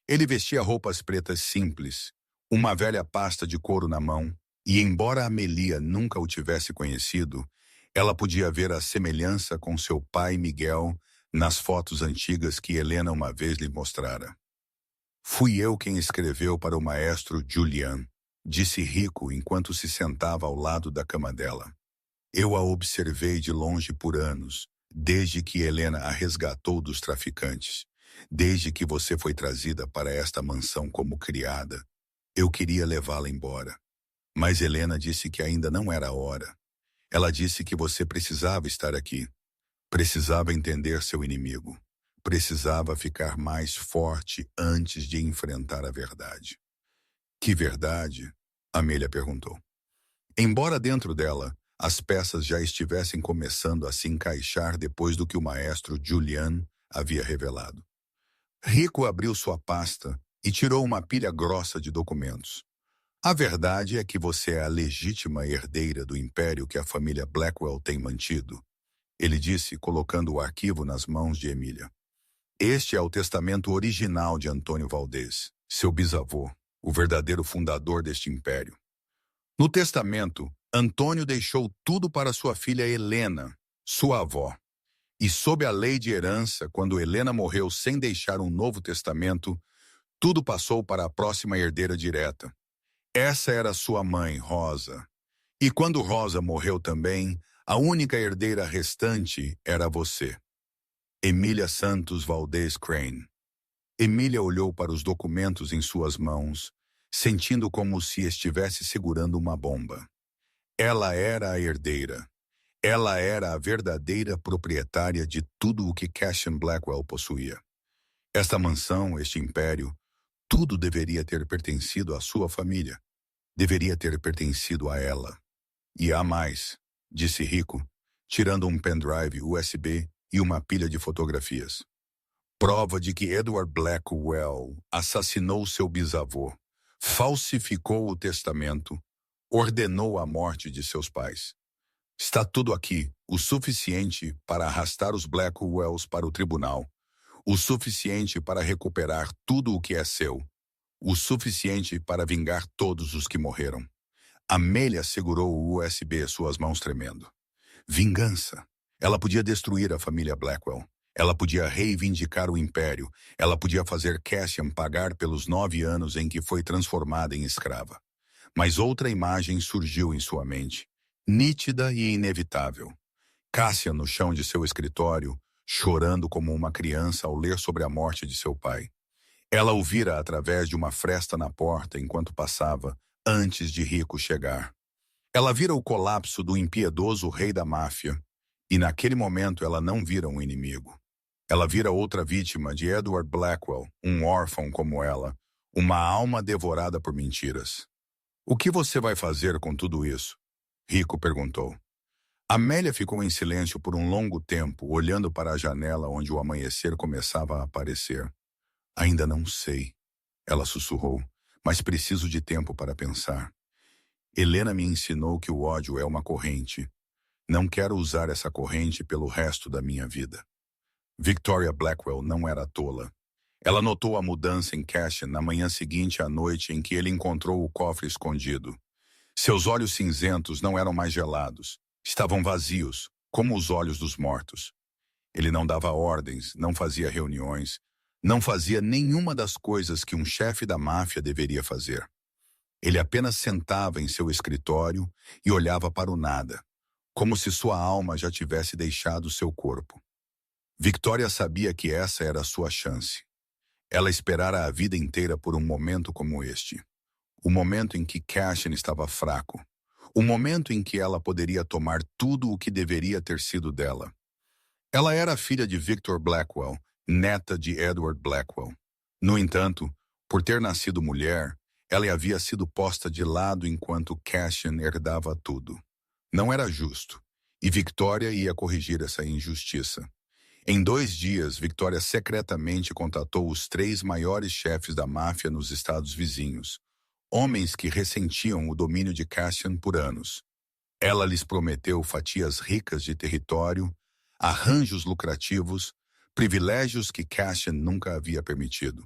Ele vestia roupas pretas simples, uma velha pasta de couro na mão, e embora Amelia nunca o tivesse conhecido, ela podia ver a semelhança com seu pai Miguel nas fotos antigas que Helena uma vez lhe mostrara. Fui eu quem escreveu para o maestro Julian, disse Rico enquanto se sentava ao lado da cama dela. Eu a observei de longe por anos, desde que Helena a resgatou dos traficantes, desde que você foi trazida para esta mansão como criada. Eu queria levá-la embora. Mas Helena disse que ainda não era a hora. Ela disse que você precisava estar aqui. Precisava entender seu inimigo. Precisava ficar mais forte antes de enfrentar a verdade. Que verdade? Amélia perguntou. Embora dentro dela, as peças já estivessem começando a se encaixar depois do que o maestro Julian havia revelado. Rico abriu sua pasta e tirou uma pilha grossa de documentos. A verdade é que você é a legítima herdeira do império que a família Blackwell tem mantido, ele disse, colocando o arquivo nas mãos de Emília. Este é o testamento original de Antônio Valdez, seu bisavô, o verdadeiro fundador deste império. No testamento, Antônio deixou tudo para sua filha Helena, sua avó. E sob a lei de herança, quando Helena morreu sem deixar um novo testamento, tudo passou para a próxima herdeira direta. Essa era sua mãe, Rosa. E quando Rosa morreu também, a única herdeira restante era você. Emília Santos Valdez Crane. Emília olhou para os documentos em suas mãos, sentindo como se estivesse segurando uma bomba. Ela era a herdeira. Ela era a verdadeira proprietária de tudo o que Cassian Blackwell possuía. Esta mansão, este império, tudo deveria ter pertencido à sua família. Deveria ter pertencido a ela. E há mais, disse Rico, tirando um pendrive USB e uma pilha de fotografias. Prova de que Edward Blackwell assassinou seu bisavô, falsificou o testamento, ordenou a morte de seus pais. Está tudo aqui, o suficiente para arrastar os Blackwells para o tribunal, o suficiente para recuperar tudo o que é seu, o suficiente para vingar todos os que morreram. Amélia segurou o USB, suas mãos tremendo. Vingança. Ela podia destruir a família Blackwell. Ela podia reivindicar o império. Ela podia fazer Cassian pagar pelos 9 anos em que foi transformada em escrava. Mas outra imagem surgiu em sua mente, nítida e inevitável. Cassian no chão de seu escritório, chorando como uma criança ao ler sobre a morte de seu pai. Ela o vira através de uma fresta na porta enquanto passava, antes de Rico chegar. Ela vira o colapso do impiedoso rei da máfia, e naquele momento ela não vira um inimigo. Ela vira outra vítima de Edward Blackwell, um órfão como ela, uma alma devorada por mentiras. O que você vai fazer com tudo isso? Rico perguntou. Amélia ficou em silêncio por um longo tempo, olhando para a janela onde o amanhecer começava a aparecer. Ainda não sei, ela sussurrou, mas preciso de tempo para pensar. Helena me ensinou que o ódio é uma corrente. Não quero usar essa corrente pelo resto da minha vida. Victoria Blackwell não era tola. Ela notou a mudança em Cassian na manhã seguinte à noite em que ele encontrou o cofre escondido. Seus olhos cinzentos não eram mais gelados. Estavam vazios, como os olhos dos mortos. Ele não dava ordens, não fazia reuniões, não fazia nenhuma das coisas que um chefe da máfia deveria fazer. Ele apenas sentava em seu escritório e olhava para o nada, como se sua alma já tivesse deixado seu corpo. Victoria sabia que essa era a sua chance. Ela esperara a vida inteira por um momento como este. O momento em que Cassian estava fraco. O momento em que ela poderia tomar tudo o que deveria ter sido dela. Ela era filha de Victor Blackwell, neta de Edward Blackwell. No entanto, por ter nascido mulher, ela havia sido posta de lado enquanto Cassian herdava tudo. Não era justo, e Victoria ia corrigir essa injustiça. Em 2 dias, Victoria secretamente contatou os 3 maiores chefes da máfia nos estados vizinhos, homens que ressentiam o domínio de Cassian por anos. Ela lhes prometeu fatias ricas de território, arranjos lucrativos, privilégios que Cassian nunca havia permitido.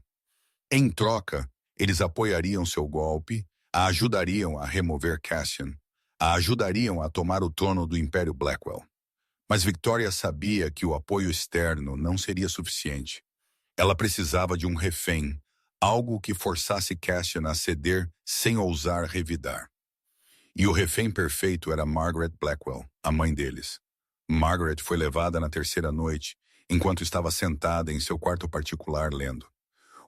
Em troca, eles apoiariam seu golpe, a ajudariam a remover Cassian, a ajudariam a tomar o trono do Império Blackwell. Mas Victoria sabia que o apoio externo não seria suficiente. Ela precisava de um refém, algo que forçasse Cassian a ceder sem ousar revidar. E o refém perfeito era Margaret Blackwell, a mãe deles. Margaret foi levada na 3ª noite, enquanto estava sentada em seu quarto particular lendo.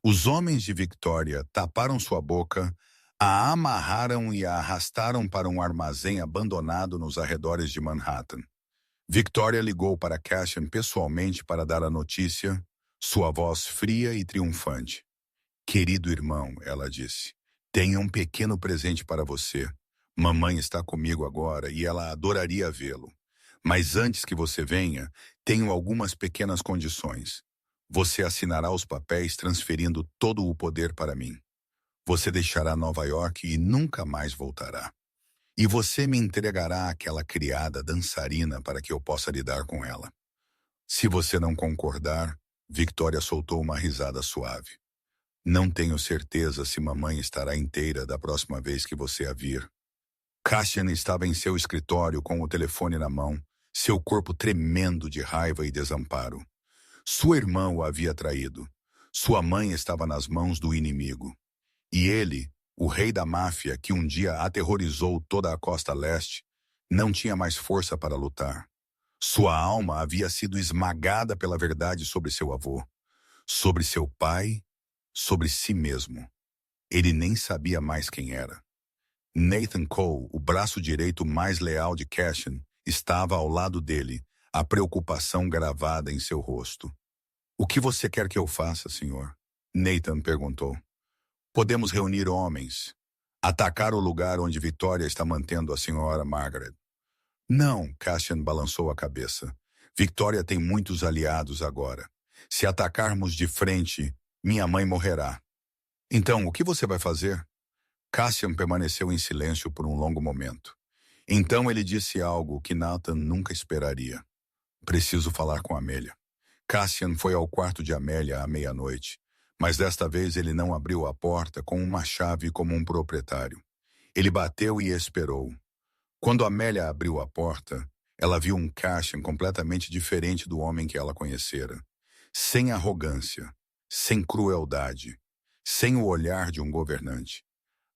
Os homens de Victoria taparam sua boca, a amarraram e a arrastaram para um armazém abandonado nos arredores de Manhattan. Victoria ligou para Cassian pessoalmente para dar a notícia, sua voz fria e triunfante. Querido irmão, ela disse, tenho um pequeno presente para você. Mamãe está comigo agora e ela adoraria vê-lo. Mas antes que você venha, tenho algumas pequenas condições. Você assinará os papéis transferindo todo o poder para mim. Você deixará Nova York e nunca mais voltará. E você me entregará aquela criada dançarina para que eu possa lidar com ela. Se você não concordar, Victoria soltou uma risada suave. Não tenho certeza se mamãe estará inteira da próxima vez que você a vir. Cassian estava em seu escritório com o telefone na mão, seu corpo tremendo de raiva e desamparo. Sua irmã o havia traído. Sua mãe estava nas mãos do inimigo. E ele, o rei da máfia que um dia aterrorizou toda a costa leste, não tinha mais força para lutar. Sua alma havia sido esmagada pela verdade sobre seu avô, sobre seu pai, sobre si mesmo. Ele nem sabia mais quem era. Nathan Cole, o braço direito mais leal de Cassian, estava ao lado dele, a preocupação gravada em seu rosto. O que você quer que eu faça, senhor? Nathan perguntou. Podemos reunir homens. Atacar o lugar onde Victoria está mantendo a senhora Margaret. Não, Cassian balançou a cabeça. Victoria tem muitos aliados agora. Se atacarmos de frente, minha mãe morrerá. Então, o que você vai fazer? Cassian permaneceu em silêncio por um longo momento. Então ele disse algo que Nathan nunca esperaria. Preciso falar com Amélia. Cassian foi ao quarto de Amélia à meia-noite, mas desta vez ele não abriu a porta com uma chave como um proprietário. Ele bateu e esperou. Quando Amélia abriu a porta, ela viu um Cassian completamente diferente do homem que ela conhecera. Sem arrogância, sem crueldade, sem o olhar de um governante.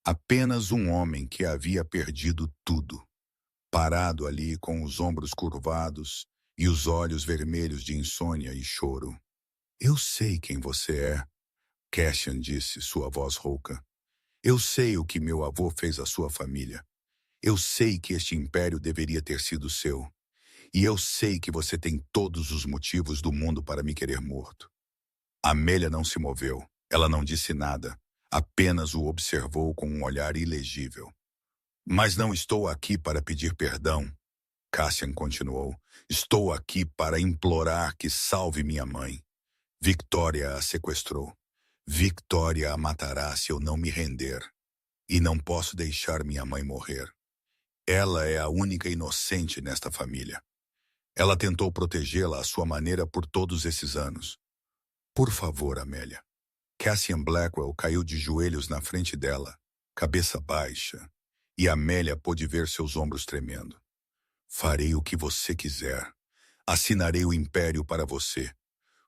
Apenas um homem que havia perdido tudo. Parado ali com os ombros curvados e os olhos vermelhos de insônia e choro. Eu sei quem você é, Cassian disse, sua voz rouca. Eu sei o que meu avô fez à sua família. Eu sei que este império deveria ter sido seu. E eu sei que você tem todos os motivos do mundo para me querer morto. Amélia não se moveu. Ela não disse nada. Apenas o observou com um olhar ilegível. Mas não estou aqui para pedir perdão, Cassian continuou. Estou aqui para implorar que salve minha mãe. Victoria a sequestrou. Victoria a matará se eu não me render. E não posso deixar minha mãe morrer. Ela é a única inocente nesta família. Ela tentou protegê-la à sua maneira por todos esses anos. Por favor, Amélia. Cassian Blackwell caiu de joelhos na frente dela, cabeça baixa, e Amélia pôde ver seus ombros tremendo. Farei o que você quiser. Assinarei o império para você.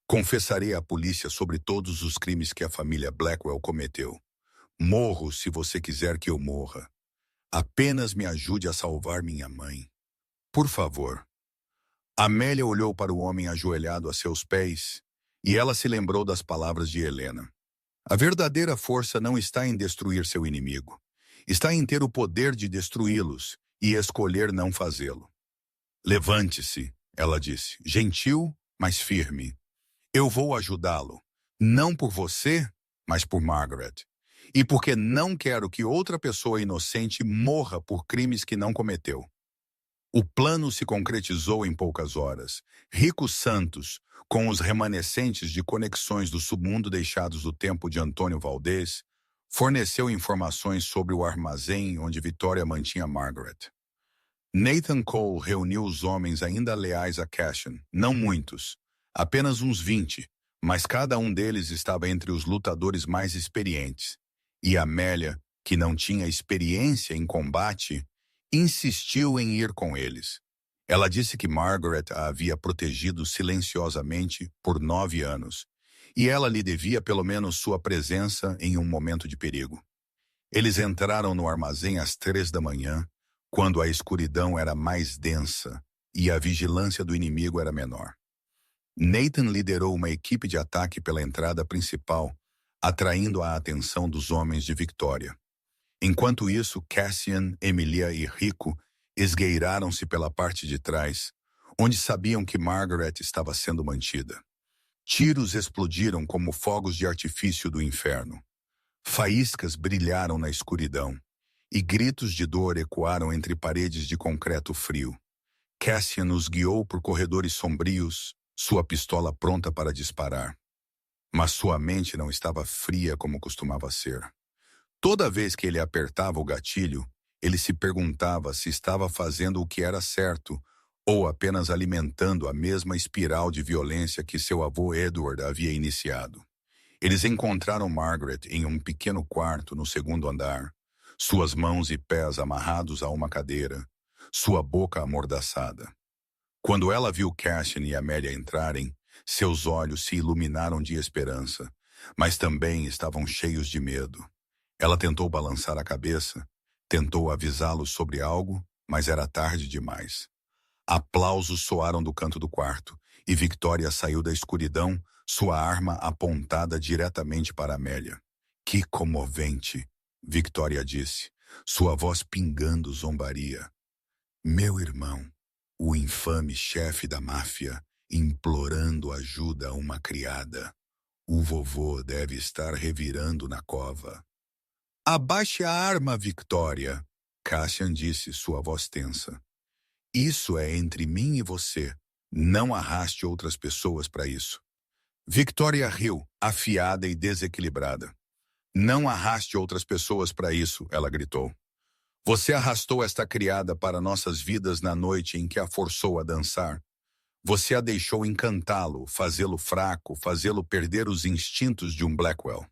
Confessarei à polícia sobre todos os crimes que a família Blackwell cometeu. Morro se você quiser que eu morra. Apenas me ajude a salvar minha mãe. Por favor. Amélia olhou para o homem ajoelhado a seus pés, e ela se lembrou das palavras de Helena. A verdadeira força não está em destruir seu inimigo. Está em ter o poder de destruí-los e escolher não fazê-lo. Levante-se, ela disse, gentil, mas firme. Eu vou ajudá-lo, não por você, mas por Margaret. E porque não quero que outra pessoa inocente morra por crimes que não cometeu. O plano se concretizou em poucas horas. Rico Santos, com os remanescentes de conexões do submundo deixados do tempo de Antônio Valdez, forneceu informações sobre o armazém onde Victoria mantinha Margaret. Nathan Cole reuniu os homens ainda leais a Cassian, não muitos, apenas uns 20, mas cada um deles estava entre os lutadores mais experientes. E Amélia, que não tinha experiência em combate, insistiu em ir com eles. Ela disse que Margaret a havia protegido silenciosamente por 9 anos, e ela lhe devia pelo menos sua presença em um momento de perigo. Eles entraram no armazém às 3 da manhã, quando a escuridão era mais densa e a vigilância do inimigo era menor. Nathan liderou uma equipe de ataque pela entrada principal, atraindo a atenção dos homens de Victoria. Enquanto isso, Cassian, Emilia e Rico esgueiraram-se pela parte de trás, onde sabiam que Margaret estava sendo mantida. Tiros explodiram como fogos de artifício do inferno. Faíscas brilharam na escuridão, e gritos de dor ecoaram entre paredes de concreto frio. Cassian os guiou por corredores sombrios, sua pistola pronta para disparar. Mas sua mente não estava fria como costumava ser. Toda vez que ele apertava o gatilho, ele se perguntava se estava fazendo o que era certo ou apenas alimentando a mesma espiral de violência que seu avô Edward havia iniciado. Eles encontraram Margaret em um pequeno quarto no 2º andar, suas mãos e pés amarrados a uma cadeira, sua boca amordaçada. Quando ela viu Cassian e Amélia entrarem, seus olhos se iluminaram de esperança, mas também estavam cheios de medo. Ela tentou balançar a cabeça, tentou avisá-los sobre algo, mas era tarde demais. Aplausos soaram do canto do quarto, e Victoria saiu da escuridão, sua arma apontada diretamente para Amélia. Que comovente, Victoria disse, sua voz pingando zombaria. Meu irmão, o infame chefe da máfia, implorando ajuda a uma criada. O vovô deve estar revirando na cova. Abaixe a arma, Victoria, Cassian disse, sua voz tensa. Isso é entre mim e você. Não arraste outras pessoas para isso. Victoria riu, afiada e desequilibrada. Não arraste outras pessoas para isso, ela gritou. Você arrastou esta criada para nossas vidas na noite em que a forçou a dançar. Você a deixou encantá-lo, fazê-lo fraco, fazê-lo perder os instintos de um Blackwell.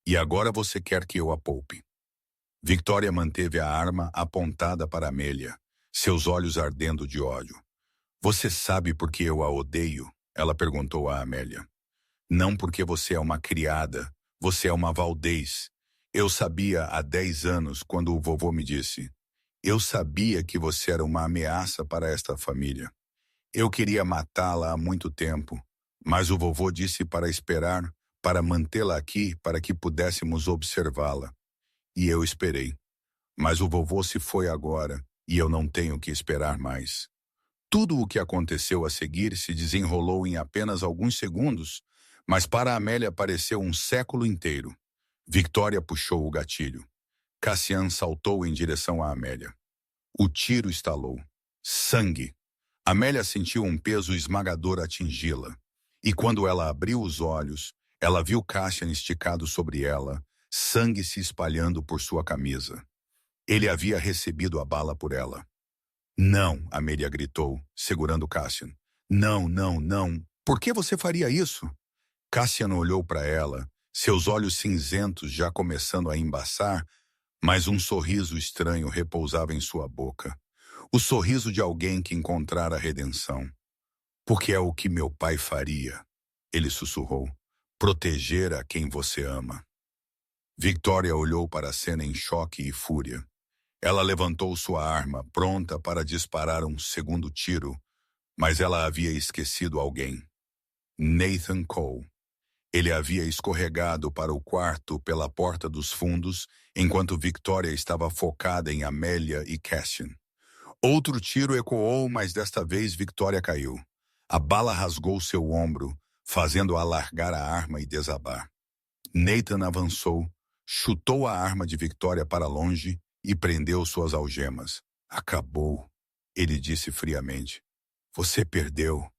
E agora você quer que eu a poupe. Victoria manteve a arma apontada para Amélia, seus olhos ardendo de ódio. Você sabe por que eu a odeio? Ela perguntou a Amélia. Não porque você é uma criada, você é uma Valdez. Eu sabia há 10 anos quando o vovô me disse. Eu sabia que você era uma ameaça para esta família. Eu queria matá-la há muito tempo, mas o vovô disse para esperar, para mantê-la aqui, para que pudéssemos observá-la. E eu esperei. Mas o vovô se foi agora, e eu não tenho que esperar mais. Tudo o que aconteceu a seguir se desenrolou em apenas alguns segundos, mas para Amélia pareceu um século inteiro. Victoria puxou o gatilho. Cassian saltou em direção a Amélia. O tiro estalou. Sangue! Amélia sentiu um peso esmagador atingi-la. E quando ela abriu os olhos, ela viu Cassian esticado sobre ela, sangue se espalhando por sua camisa. Ele havia recebido a bala por ela. Não, Amélia gritou, segurando Cassian. Não, não, não. Por que você faria isso? Cassian olhou para ela, seus olhos cinzentos já começando a embaçar, mas um sorriso estranho repousava em sua boca. O sorriso de alguém que encontrara a redenção. Porque é o que meu pai faria, ele sussurrou. Proteger a quem você ama. Victoria olhou para a cena em choque e fúria. Ela levantou sua arma, pronta para disparar um segundo tiro, mas ela havia esquecido alguém. Nathan Cole. Ele havia escorregado para o quarto pela porta dos fundos, enquanto Victoria estava focada em Amélia e Cassian. Outro tiro ecoou, mas desta vez Victoria caiu. A bala rasgou seu ombro, fazendo-a largar a arma e desabar. Nathan avançou, chutou a arma de Victoria para longe e prendeu suas algemas. Acabou, ele disse friamente. Você perdeu.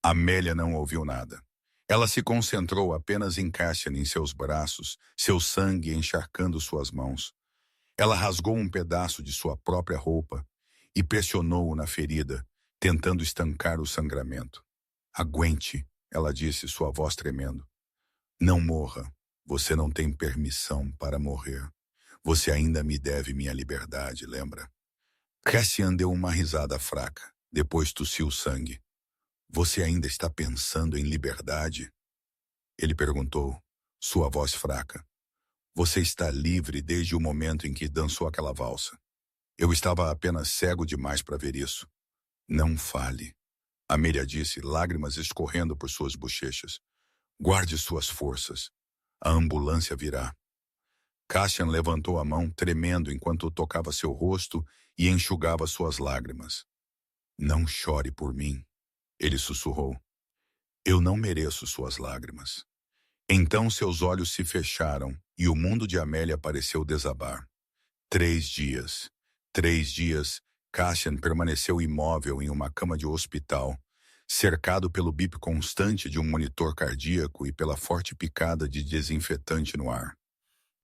Amélia não ouviu nada. Ela se concentrou apenas em Cassian em seus braços, seu sangue encharcando suas mãos. Ela rasgou um pedaço de sua própria roupa e pressionou-o na ferida, tentando estancar o sangramento. Aguente, ela disse, sua voz tremendo. Não morra. Você não tem permissão para morrer. Você ainda me deve minha liberdade, lembra? Cassian deu uma risada fraca, depois tossiu sangue. Você ainda está pensando em liberdade? Ele perguntou, sua voz fraca. Você está livre desde o momento em que dançou aquela valsa. Eu estava apenas cego demais para ver isso. Não fale. Amélia disse, lágrimas escorrendo por suas bochechas. Guarde suas forças. A ambulância virá. Cassian levantou a mão, tremendo enquanto tocava seu rosto e enxugava suas lágrimas. Não chore por mim, ele sussurrou. Eu não mereço suas lágrimas. Então seus olhos se fecharam e o mundo de Amélia pareceu desabar. 3 dias. 3 dias, Cassian permaneceu imóvel em uma cama de hospital, cercado pelo bip constante de um monitor cardíaco e pela forte picada de desinfetante no ar.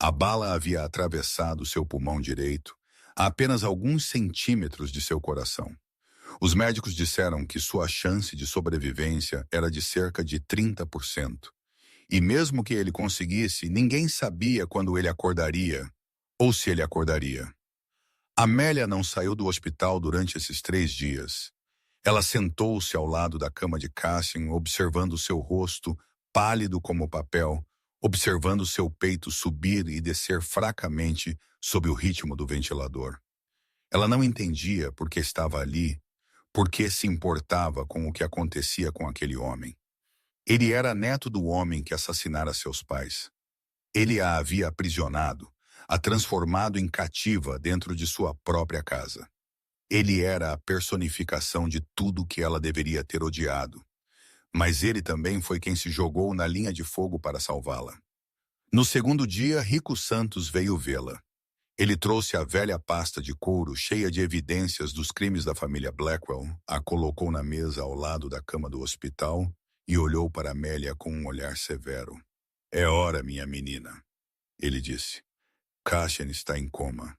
A bala havia atravessado seu pulmão direito, a apenas alguns centímetros de seu coração. Os médicos disseram que sua chance de sobrevivência era de cerca de 30%. E mesmo que ele conseguisse, ninguém sabia quando ele acordaria, ou se ele acordaria. Amélia não saiu do hospital durante esses 3 dias. Ela sentou-se ao lado da cama de Cassian, observando seu rosto, pálido como papel, observando seu peito subir e descer fracamente sob o ritmo do ventilador. Ela não entendia por que estava ali, por que se importava com o que acontecia com aquele homem. Ele era neto do homem que assassinara seus pais. Ele a havia aprisionado, a transformado em cativa dentro de sua própria casa. Ele era a personificação de tudo que ela deveria ter odiado. Mas ele também foi quem se jogou na linha de fogo para salvá-la. No segundo dia, Rico Santos veio vê-la. Ele trouxe a velha pasta de couro cheia de evidências dos crimes da família Blackwell, a colocou na mesa ao lado da cama do hospital e olhou para Amélia com um olhar severo. É hora, minha menina, ele disse. Cassian está em coma.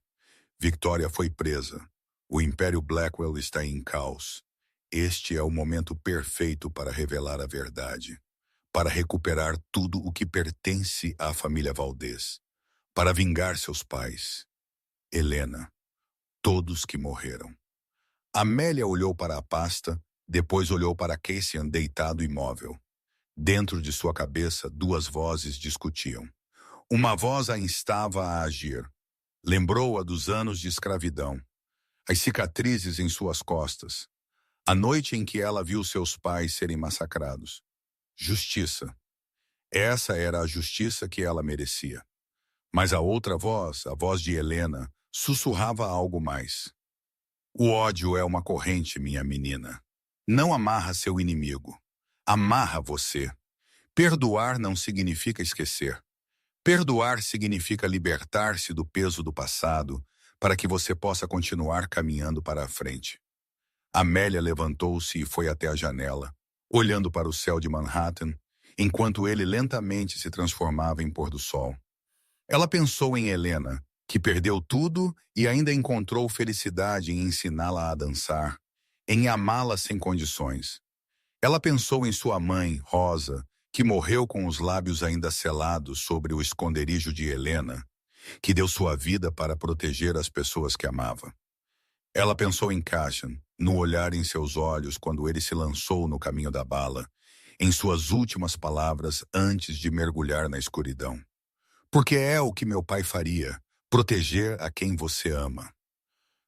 Victoria foi presa. O Império Blackwell está em caos. Este é o momento perfeito para revelar a verdade, para recuperar tudo o que pertence à família Valdez, para vingar seus pais. Helena, todos que morreram. Amélia olhou para a pasta, depois olhou para Cassian deitado imóvel. Dentro de sua cabeça, 2 vozes discutiam. Uma voz a instava a agir. Lembrou-a dos anos de escravidão, as cicatrizes em suas costas, a noite em que ela viu seus pais serem massacrados. Justiça. Essa era a justiça que ela merecia. Mas a outra voz, a voz de Helena, sussurrava algo mais. O ódio é uma corrente, minha menina. Não amarra seu inimigo. Amarra você. Perdoar não significa esquecer. Perdoar significa libertar-se do peso do passado para que você possa continuar caminhando para a frente. Amélia levantou-se e foi até a janela, olhando para o céu de Manhattan, enquanto ele lentamente se transformava em pôr do sol. Ela pensou em Helena, que perdeu tudo e ainda encontrou felicidade em ensiná-la a dançar, em amá-la sem condições. Ela pensou em sua mãe, Rosa, que morreu com os lábios ainda selados sobre o esconderijo de Helena, que deu sua vida para proteger as pessoas que amava. Ela pensou em Cassian, no olhar em seus olhos quando ele se lançou no caminho da bala, em suas últimas palavras antes de mergulhar na escuridão. Porque é o que meu pai faria, Proteger a quem você ama.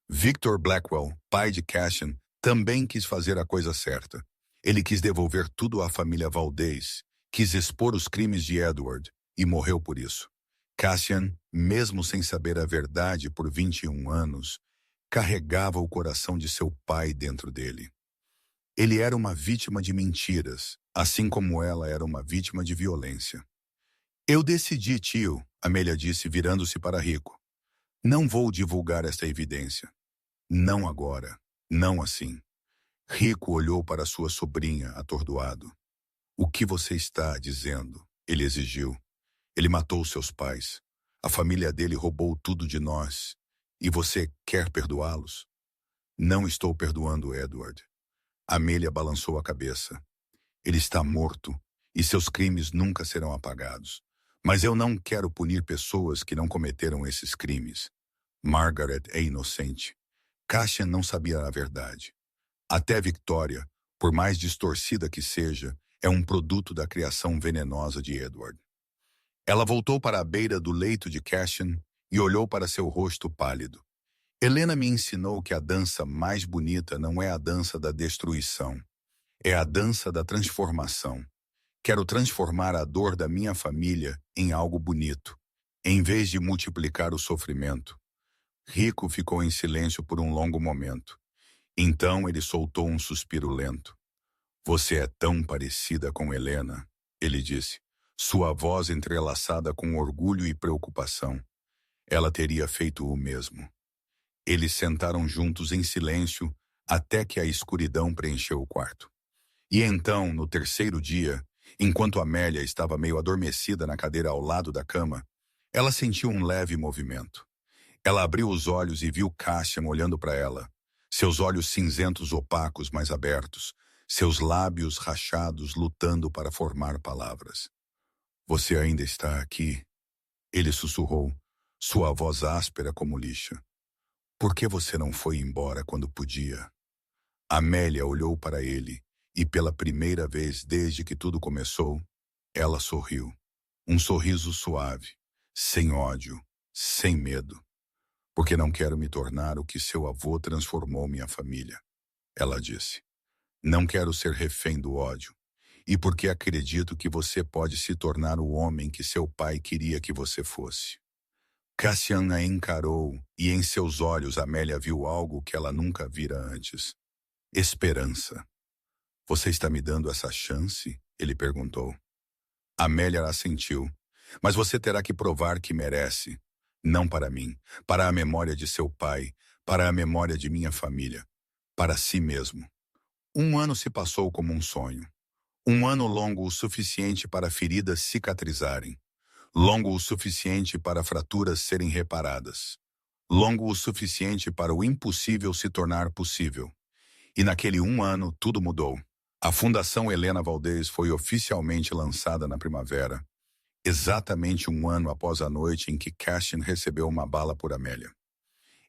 Victor Blackwell, pai de Cassian, também quis fazer a coisa certa. Ele quis devolver tudo à família Valdez, quis expor os crimes de Edward e morreu por isso. Cassian, mesmo sem saber a verdade por 21 anos, carregava o coração de seu pai dentro dele. Ele era uma vítima de mentiras, assim como ela era uma vítima de violência. Eu decidi, tio, Amélia disse virando-se para Rico. Não vou divulgar esta evidência. Não agora, não assim. Rico olhou para sua sobrinha, atordoado. O que você está dizendo? Ele exigiu. Ele matou seus pais. A família dele roubou tudo de nós. E você quer perdoá-los? Não estou perdoando Edward. Amélia balançou a cabeça. Ele está morto e seus crimes nunca serão apagados. Mas eu não quero punir pessoas que não cometeram esses crimes. Margaret é inocente. Cassian não sabia a verdade. Até Victoria, por mais distorcida que seja, é um produto da criação venenosa de Edward. Ela voltou para a beira do leito de Cassian e olhou para seu rosto pálido. Helena me ensinou que a dança mais bonita não é a dança da destruição, é a dança da transformação. Quero transformar a dor da minha família em algo bonito, em vez de multiplicar o sofrimento. Rico ficou em silêncio por um longo momento. Então ele soltou um suspiro lento. Você é tão parecida com Helena, ele disse, sua voz entrelaçada com orgulho e preocupação. Ela teria feito o mesmo. Eles sentaram juntos em silêncio até que a escuridão preencheu o quarto. E então, no terceiro dia, enquanto Amélia estava meio adormecida na cadeira ao lado da cama, ela sentiu um leve movimento. Ela abriu os olhos e viu Cassian olhando para ela, seus olhos cinzentos opacos mais abertos, seus lábios rachados lutando para formar palavras. Você ainda está aqui? Ele sussurrou, sua voz áspera como lixa. Por que você não foi embora quando podia? Amélia olhou para ele e pela primeira vez desde que tudo começou, ela sorriu. Um sorriso suave, sem ódio, sem medo. Porque não quero me tornar o que seu avô transformou minha família, ela disse. Não quero ser refém do ódio. E porque acredito que você pode se tornar o homem que seu pai queria que você fosse. Cassian a encarou e em seus olhos Amélia viu algo que ela nunca vira antes. Esperança. Você está me dando essa chance? Ele perguntou. Amélia assentiu. Mas você terá que provar que merece. Não para mim, para a memória de seu pai, para a memória de minha família, para si mesmo. 1 ano se passou como um sonho. 1 ano longo o suficiente para feridas cicatrizarem. Longo o suficiente para fraturas serem reparadas. Longo o suficiente para o impossível se tornar possível. E naquele 1 ano tudo mudou. A Fundação Helena Valdez foi oficialmente lançada na primavera, exatamente 1 ano após a noite em que Cassian recebeu uma bala por Amélia.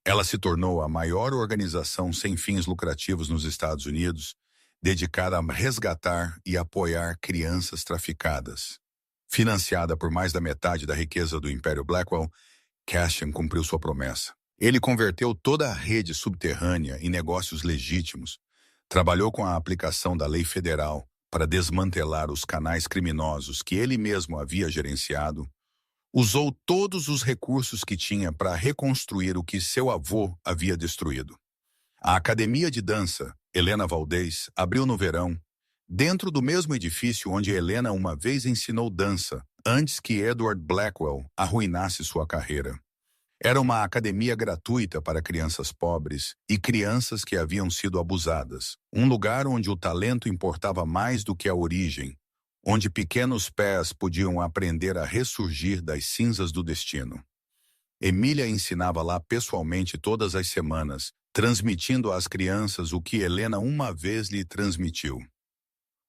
Ela se tornou a maior organização sem fins lucrativos nos Estados Unidos, dedicada a resgatar e apoiar crianças traficadas. Financiada por mais da metade da riqueza do Império Blackwell, Cassian cumpriu sua promessa. Ele converteu toda a rede subterrânea em negócios legítimos, trabalhou com a aplicação da lei federal para desmantelar os canais criminosos que ele mesmo havia gerenciado, usou todos os recursos que tinha para reconstruir o que seu avô havia destruído. A Academia de Dança, Helena Valdez, abriu no verão, dentro do mesmo edifício onde Helena uma vez ensinou dança, antes que Edward Blackwell arruinasse sua carreira. Era uma academia gratuita para crianças pobres e crianças que haviam sido abusadas, um lugar onde o talento importava mais do que a origem, onde pequenos pés podiam aprender a ressurgir das cinzas do destino. Emília ensinava lá pessoalmente todas as semanas, transmitindo às crianças o que Helena uma vez lhe transmitiu.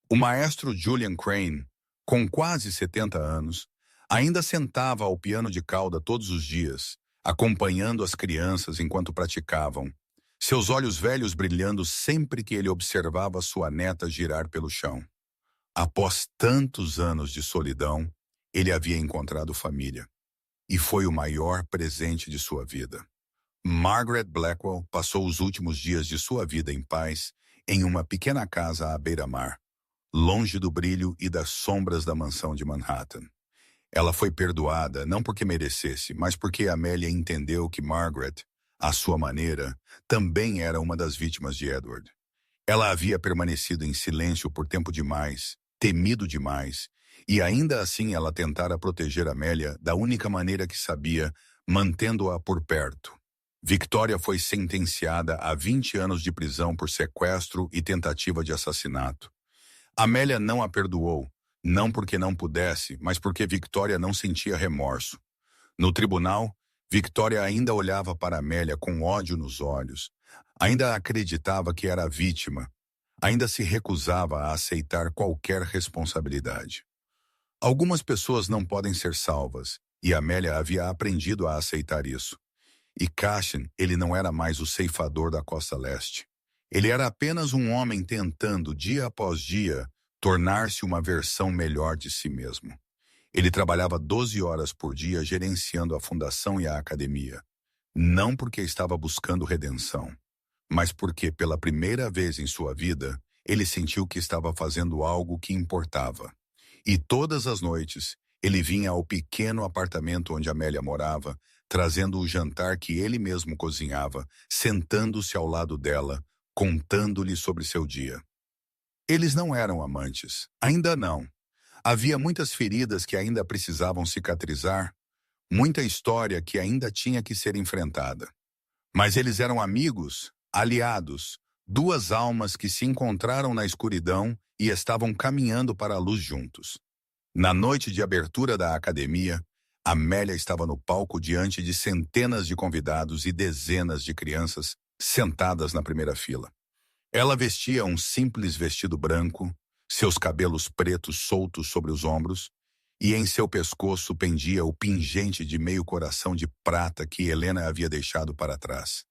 O maestro Julian Crane, com quase 70 anos, ainda sentava ao piano de cauda todos os dias, acompanhando as crianças enquanto praticavam, seus olhos velhos brilhando sempre que ele observava sua neta girar pelo chão. Após tantos anos de solidão, ele havia encontrado família. e foi o maior presente de sua vida. Margaret Blackwell passou os últimos dias de sua vida em paz em uma pequena casa à beira-mar, longe do brilho e das sombras da mansão de Manhattan. Ela foi perdoada não porque merecesse, mas porque Amélia entendeu que Margaret, à sua maneira, também era uma das vítimas de Edward. Ela havia permanecido em silêncio por tempo demais, temido demais, e ainda assim ela tentara proteger Amélia da única maneira que sabia, mantendo-a por perto. Victoria foi sentenciada a 20 anos de prisão por sequestro e tentativa de assassinato. Amélia não a perdoou, não porque não pudesse, mas porque Victoria não sentia remorso. No tribunal, Victoria ainda olhava para Amélia com ódio nos olhos, ainda acreditava que era vítima, ainda se recusava a aceitar qualquer responsabilidade. Algumas pessoas não podem ser salvas, e Amélia havia aprendido a aceitar isso. E Cassian, ele não era mais o ceifador da costa leste. Ele era apenas um homem tentando, dia após dia, tornar-se uma versão melhor de si mesmo. Ele trabalhava 12 horas por dia gerenciando a fundação e a academia. Não porque estava buscando redenção, mas porque, pela primeira vez em sua vida, ele sentiu que estava fazendo algo que importava. E todas as noites, ele vinha ao pequeno apartamento onde Amélia morava, trazendo o jantar que ele mesmo cozinhava, sentando-se ao lado dela, contando-lhe sobre seu dia. Eles não eram amantes, ainda não. Havia muitas feridas que ainda precisavam cicatrizar, muita história que ainda tinha que ser enfrentada. Mas eles eram amigos, aliados, duas almas que se encontraram na escuridão e estavam caminhando para a luz juntos. Na noite de abertura da academia, Amélia estava no palco diante de centenas de convidados e dezenas de crianças sentadas na primeira fila. Ela vestia um simples vestido branco, seus cabelos pretos soltos sobre os ombros, e em seu pescoço pendia o pingente de meio coração de prata que Helena havia deixado para trás.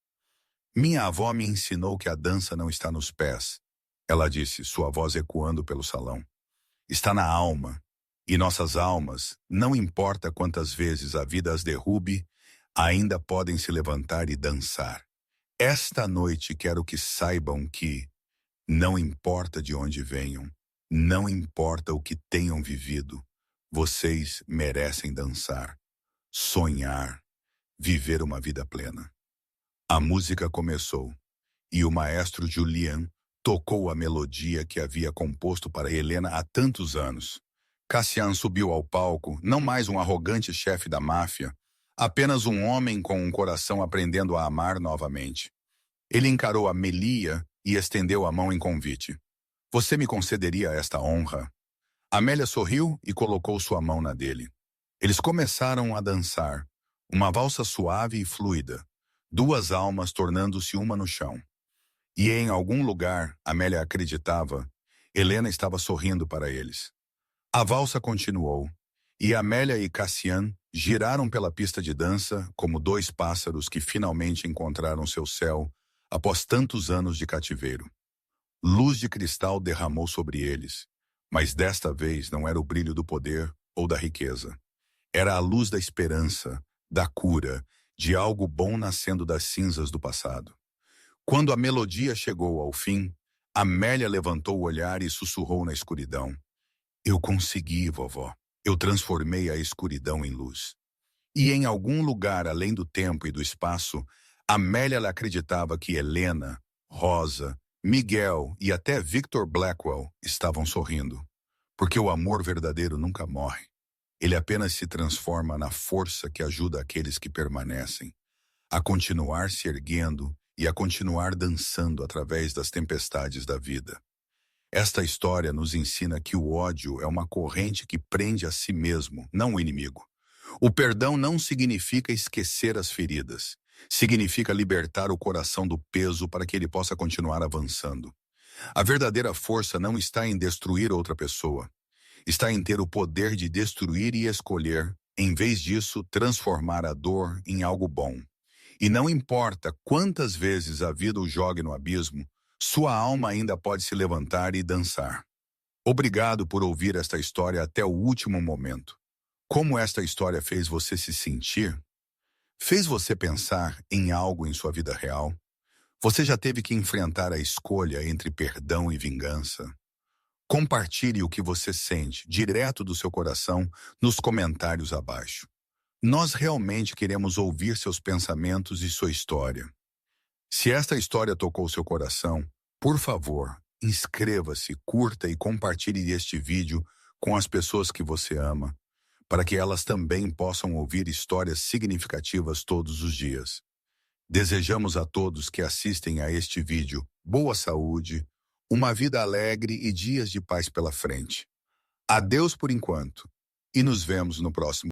Minha avó me ensinou que a dança não está nos pés, ela disse, sua voz ecoando pelo salão. Está na alma, e nossas almas, não importa quantas vezes a vida as derrube, ainda podem se levantar e dançar. Esta noite quero que saibam que, não importa de onde venham, não importa o que tenham vivido, vocês merecem dançar, sonhar, viver uma vida plena. A música começou, e o maestro Julian tocou a melodia que havia composto para Helena há tantos anos. Cassian subiu ao palco, não mais um arrogante chefe da máfia, apenas um homem com um coração aprendendo a amar novamente. Ele encarou Amélia e estendeu a mão em convite. Você me concederia esta honra? Amélia sorriu e colocou sua mão na dele. Eles começaram a dançar, uma valsa suave e fluida, duas almas tornando-se uma no chão. E em algum lugar, Amélia acreditava, Helena estava sorrindo para eles. A valsa continuou, e Amélia e Cassian giraram pela pista de dança como dois pássaros que finalmente encontraram seu céu após tantos anos de cativeiro. Luz de cristal derramou sobre eles, mas desta vez não era o brilho do poder ou da riqueza. Era a luz da esperança, da cura, de algo bom nascendo das cinzas do passado. Quando a melodia chegou ao fim, Amélia levantou o olhar e sussurrou na escuridão. Eu consegui, vovó. Eu transformei a escuridão em luz. E em algum lugar além do tempo e do espaço, Amélia acreditava que Helena, Rosa, Miguel e até Victor Blackwell estavam sorrindo. Porque o amor verdadeiro nunca morre. Ele apenas se transforma na força que ajuda aqueles que permanecem a continuar se erguendo e a continuar dançando através das tempestades da vida. Esta história nos ensina que o ódio é uma corrente que prende a si mesmo, não o inimigo. O perdão não significa esquecer as feridas. Significa libertar o coração do peso para que ele possa continuar avançando. A verdadeira força não está em destruir outra pessoa. Está em ter o poder de destruir e escolher, em vez disso, transformar a dor em algo bom. E não importa quantas vezes a vida o jogue no abismo, sua alma ainda pode se levantar e dançar. Obrigado por ouvir esta história até o último momento. Como esta história fez você se sentir? Fez você pensar em algo em sua vida real? Você já teve que enfrentar a escolha entre perdão e vingança? Compartilhe o que você sente, direto do seu coração, nos comentários abaixo. Nós realmente queremos ouvir seus pensamentos e sua história. Se esta história tocou seu coração, por favor, inscreva-se, curta e compartilhe este vídeo com as pessoas que você ama, para que elas também possam ouvir histórias significativas todos os dias. Desejamos a todos que assistem a este vídeo boa saúde, uma vida alegre e dias de paz pela frente. Adeus por enquanto, e nos vemos no próximo.